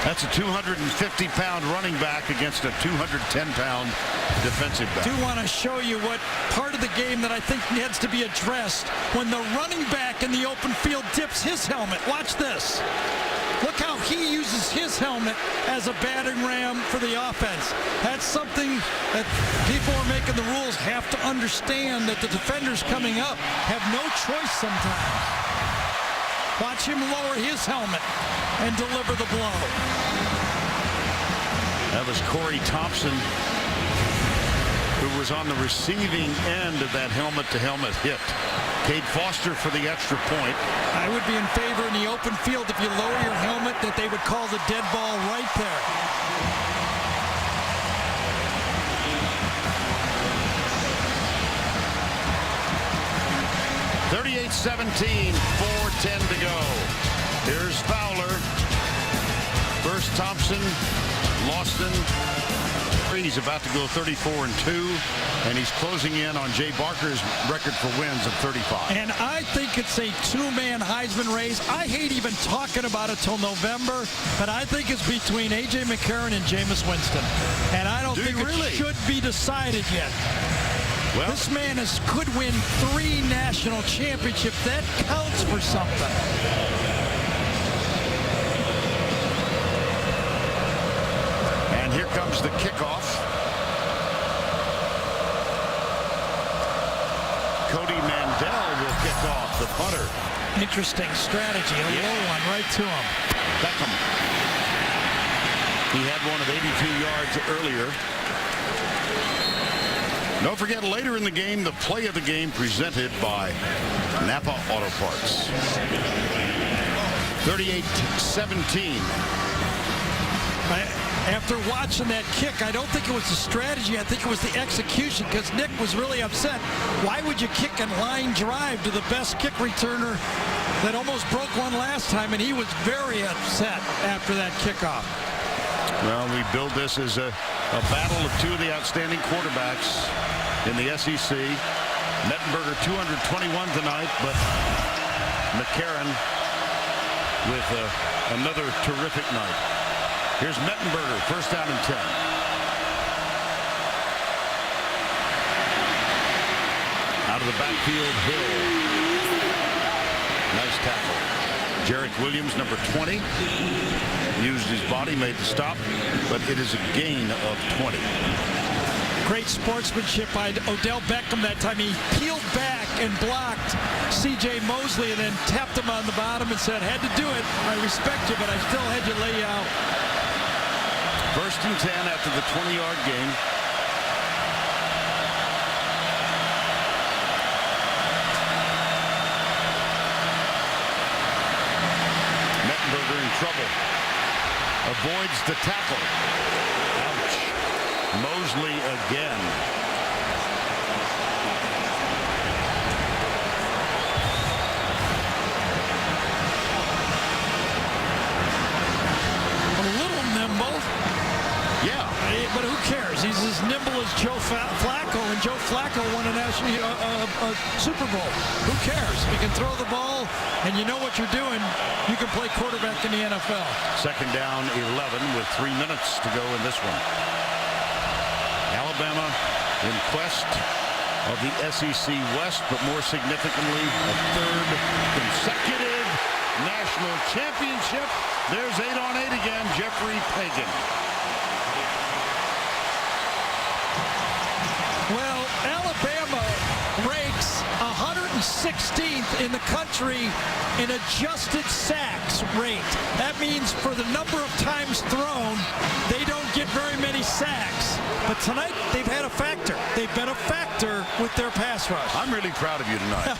That's a 250-pound running back against a 210-pound defensive back. I do want to show you what part of the game that I think needs to be addressed when the running back in the open field dips his helmet. Watch this. Look how he uses his helmet as a battering ram for the offense. That's something that people who are making the rules have to understand, that the defenders coming up have no choice sometimes. Watch him lower his helmet and deliver the blow. That was Corey Thompson, who was on the receiving end of that helmet-to-helmet hit. Cade Foster for the extra point. I would be in favor in the open field, if you lower your helmet, that they would call the dead ball right there. (38-17), 4:10 to go. Here's Fowler. First Thompson, Lawson. He's about to go 34-2, and he's closing in on Jay Barker's record for wins of 35. And I think it's a two-man Heisman race. I hate even talking about it till November, but I think it's between A.J. McCarron and Jameis Winston. And I don't think it should be decided yet. Well, this man could win 3 national championships. That counts for something. And here comes the kickoff. Cody Mandel will kick off, the punter. Interesting strategy. A low one right to him. Beckham. He had one of 82 yards earlier. Don't forget, later in the game, the play of the game presented by Napa Auto Parts. 38-17. After watching that kick, I don't think it was the strategy. I think it was the execution, because Nick was really upset. Why would you kick and line drive to the best kick returner that almost broke one last time? And he was very upset after that kickoff. Well, we build this as a battle of two of the outstanding quarterbacks in the SEC. Mettenberger 221 tonight, but McCarron with another terrific night. Here's Mettenberger, first down and 10. Out of the backfield, Hill. Nice tackle. Jarek Williams, number 20, used his body, made the stop, but it is a gain of 20. Great sportsmanship by Odell Beckham that time. He peeled back and blocked C.J. Mosley and then tapped him on the bottom and said, had to do it. I respect you, but I still had you lay out. First and 10 after the 20-yard gain. Mettenberger in trouble. Avoids the tackle. Ouch. Mosley again. A little nimble. Yeah. But who cares? He's as nimble as Joe Flacco, and Joe Flacco won a Super Bowl. Who cares? You can throw the ball, and you know what you're doing. You can play quarterback in the NFL. Second down, 11 with 3 minutes to go in this one. Alabama in quest of the SEC West, but more significantly, a third consecutive national championship. There's 8 on 8 again, Jeffrey Pagan. Well, Alabama ranks 16th in the country in adjusted sacks rate. That means for the number of times thrown, they don't get very many sacks. But tonight, they've had a factor. They've been a factor with their pass rush. I'm really proud of you tonight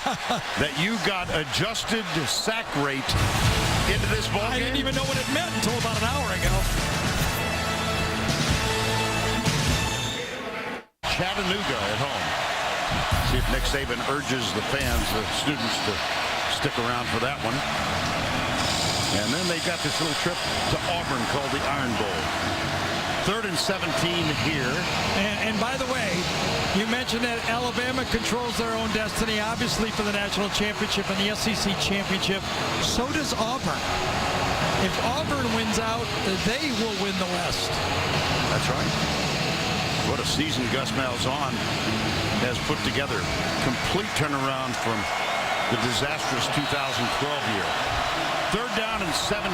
that you got adjusted sack rate into this ball game. I didn't even know what it meant until about an hour ago. Chattanooga at home. See if Nick Saban urges the fans, the students, to stick around for that one. And then they got this little trip to Auburn called the Iron Bowl. 3rd and 17 here. And by the way, you mentioned that Alabama controls their own destiny, obviously, for the national championship and the SEC championship. So does Auburn. If Auburn wins out, they will win the West. That's right. What a season Gus Malzahn has put together. Complete turnaround from the disastrous 2012 year. 3rd down and 17.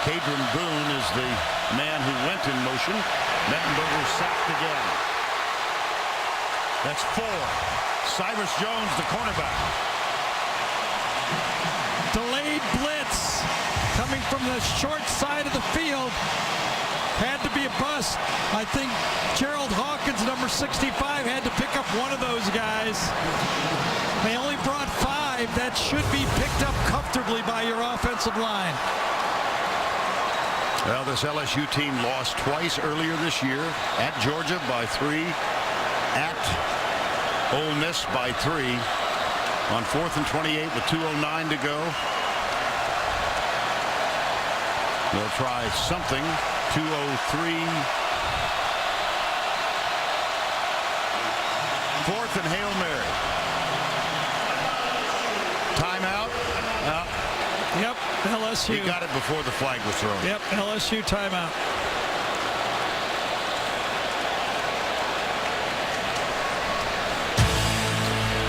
Cadron Boone is the man who went in motion. Mettenberger sacked again. That's 4. Cyrus Jones, the cornerback. Delayed blitz coming from the short side of the field. Had to be a bust. I think Gerald Hawkins, number 65, had to pick up one of those guys. They only brought 5. That should be picked up comfortably by your offensive line. Well, this LSU team lost twice earlier this year. At Georgia by 3. At Ole Miss by 3. On 4th and 28 with 2:09 to go. They'll try something. 2:03. 4th and Hail Mary. Timeout. Yep, LSU. He got it before the flag was thrown. Yep, LSU timeout.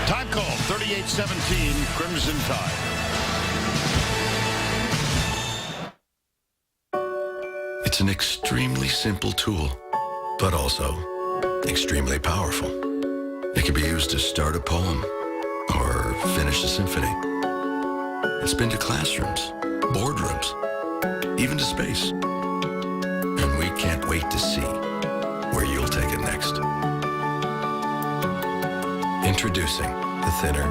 Time call, 38-17, Crimson Tide. It's an extremely simple tool, but also extremely powerful. It can be used to start a poem or finish a symphony. It's been to classrooms, boardrooms, even to space. And we can't wait to see where you'll take it next. Introducing the thinner,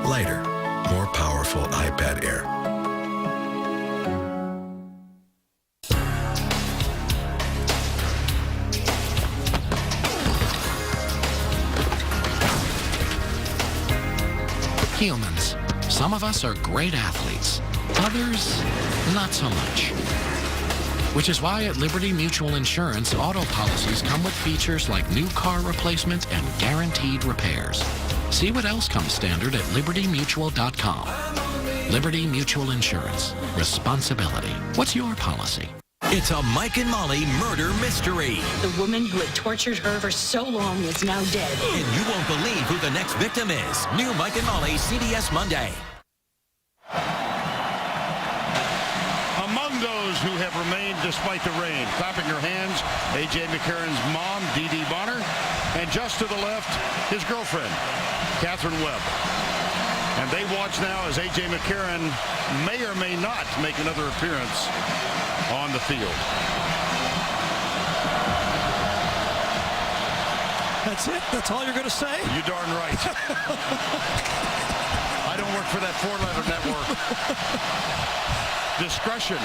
lighter, more powerful iPad Air. Humans. Some of us are great athletes. Others, not so much. Which is why at Liberty Mutual Insurance, auto policies come with features like new car replacement and guaranteed repairs. See what else comes standard at libertymutual.com. Liberty Mutual Insurance. Responsibility. What's your policy? It's a Mike and Molly murder mystery. The woman who had tortured her for so long is now dead. And you won't believe who the next victim is. New Mike and Molly, CBS Monday. Among those who have remained despite the rain, clapping her hands, A.J. McCarron's mom, Dee Dee Bonner, and just to the left, his girlfriend, Catherine Webb. And they watch now as A.J. McCarron may or may not make another appearance on the field. That's it? That's all you're going to say? You darn right. I don't work for that 4-letter network. Discretion.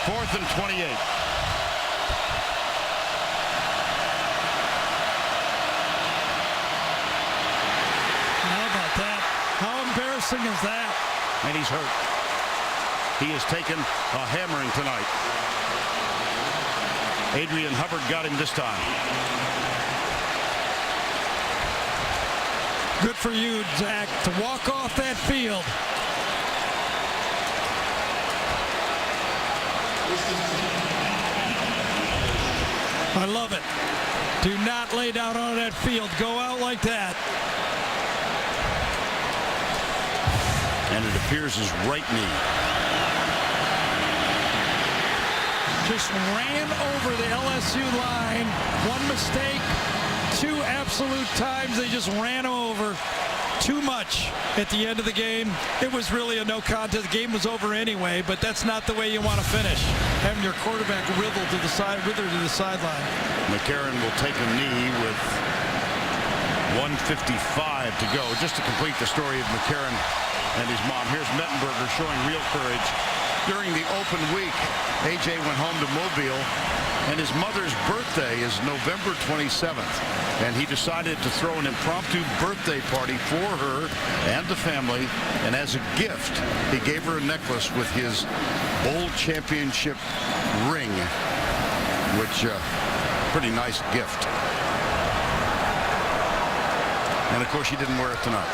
4th and 28. How about that? How embarrassing is that? And he's hurt. He has taken a hammering tonight. Adrian Hubbard got him this time. Good for you, Zach, to walk off that field. I love it. Do not lay down on that field. Go out like that. And it appears his right knee. just ran over the LSU line. One mistake, two absolute times they just ran over. Too much at the end of the game. It was really a no contest. The game was over anyway, but that's not the way you want to finish. Having your quarterback withered to the sideline. McCarron will take a knee with 1:55 to go. Just to complete the story of McCarron and his mom, here's Mettenberger showing real courage. During the open week, AJ went home to Mobile, and his mother's birthday is November 27th. And he decided to throw an impromptu birthday party for her and the family. And as a gift, he gave her a necklace with his bowl championship ring, which pretty nice gift. And of course, she didn't wear it tonight.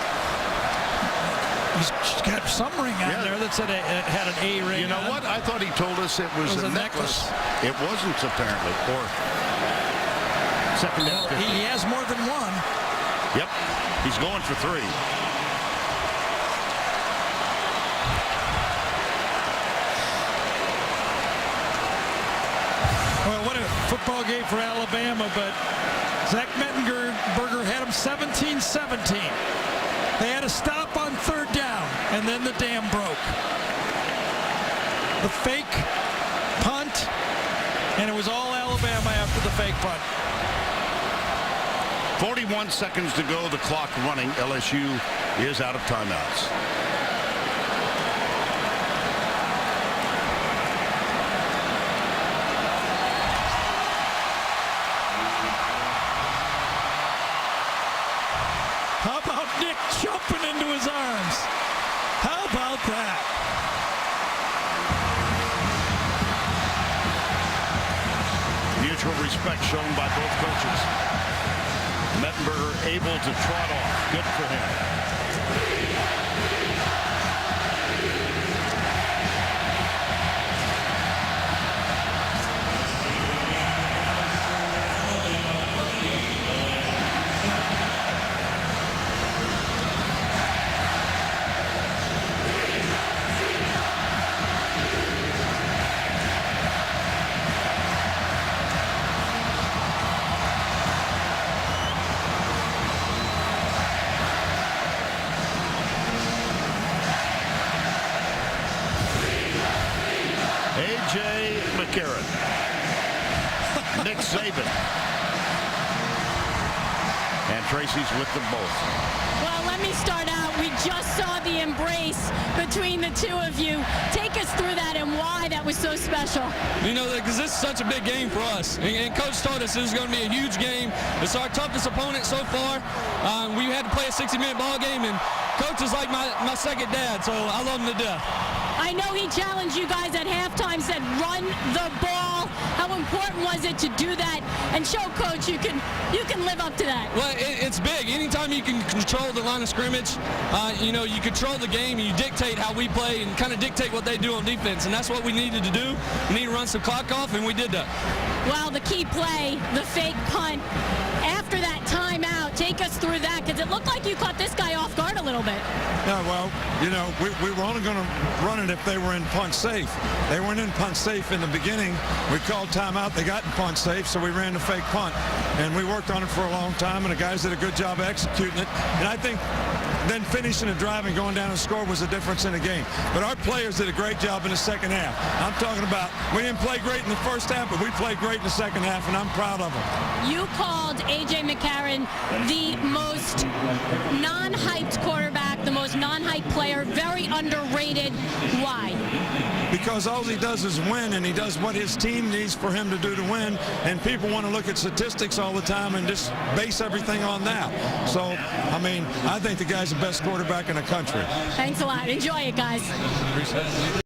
She's got some ring on there that said it had an A ring. You know what? I thought he told us it was a necklace. It wasn't, apparently. Or second down. He has more than one. Yep. He's going for three. Well, what a football game for Alabama, but Zach Mettenberger had him 17-17. They had to stop on third down, and then the dam broke. The fake punt, and it was all Alabama after the fake punt. 41 seconds to go, the clock running. LSU is out of timeouts. How about Nick jumping into his arms? How about that? Mutual respect shown by both coaches. Mettenberger able to trot off. Good for him. A.J. McCarron. Nick Saban. And Tracy's with them both. Well, let me start out. We just saw the embrace between the two of you. Take us through that and why that was so special. You know, because this is such a big game for us. And Coach told us this is going to be a huge game. It's our toughest opponent so far. We had to play a 60-minute ball game, and Coach is like my second dad, so I love him to death. I know he challenged you guys at halftime, said run the ball. How important was it to do that and show Coach you can live up to that? Well, it's big. Anytime you can control the line of scrimmage, you know, you control the game and you dictate how we play and kind of dictate what they do on defense, and that's what we needed to do. We need to run some clock off, and we did that. Well, the key play, the fake punt, after that timeout, take us through that, because it looked like you caught this guy off guard a little bit. Yeah, well, you know, we were only going to run it if they were in punt safe. They weren't in punt safe in the beginning. We called timeout. They got in punt safe, so we ran the fake punt. And we worked on it for a long time, and the guys did a good job executing it. And I think then finishing the drive and going down and score was the difference in the game. But our players did a great job in the second half. I'm talking about we didn't play great in the first half, but we played great in the second half, and I'm proud of them. You called A.J. McCarron the most non-hyped quarterback, the most non-hyped player, very underrated. Why? Because all he does is win, and he does what his team needs for him to do to win, and people want to look at statistics all the time and just base everything on that. So, I mean, I think the guy's the best quarterback in the country. Thanks a lot. Enjoy it, guys.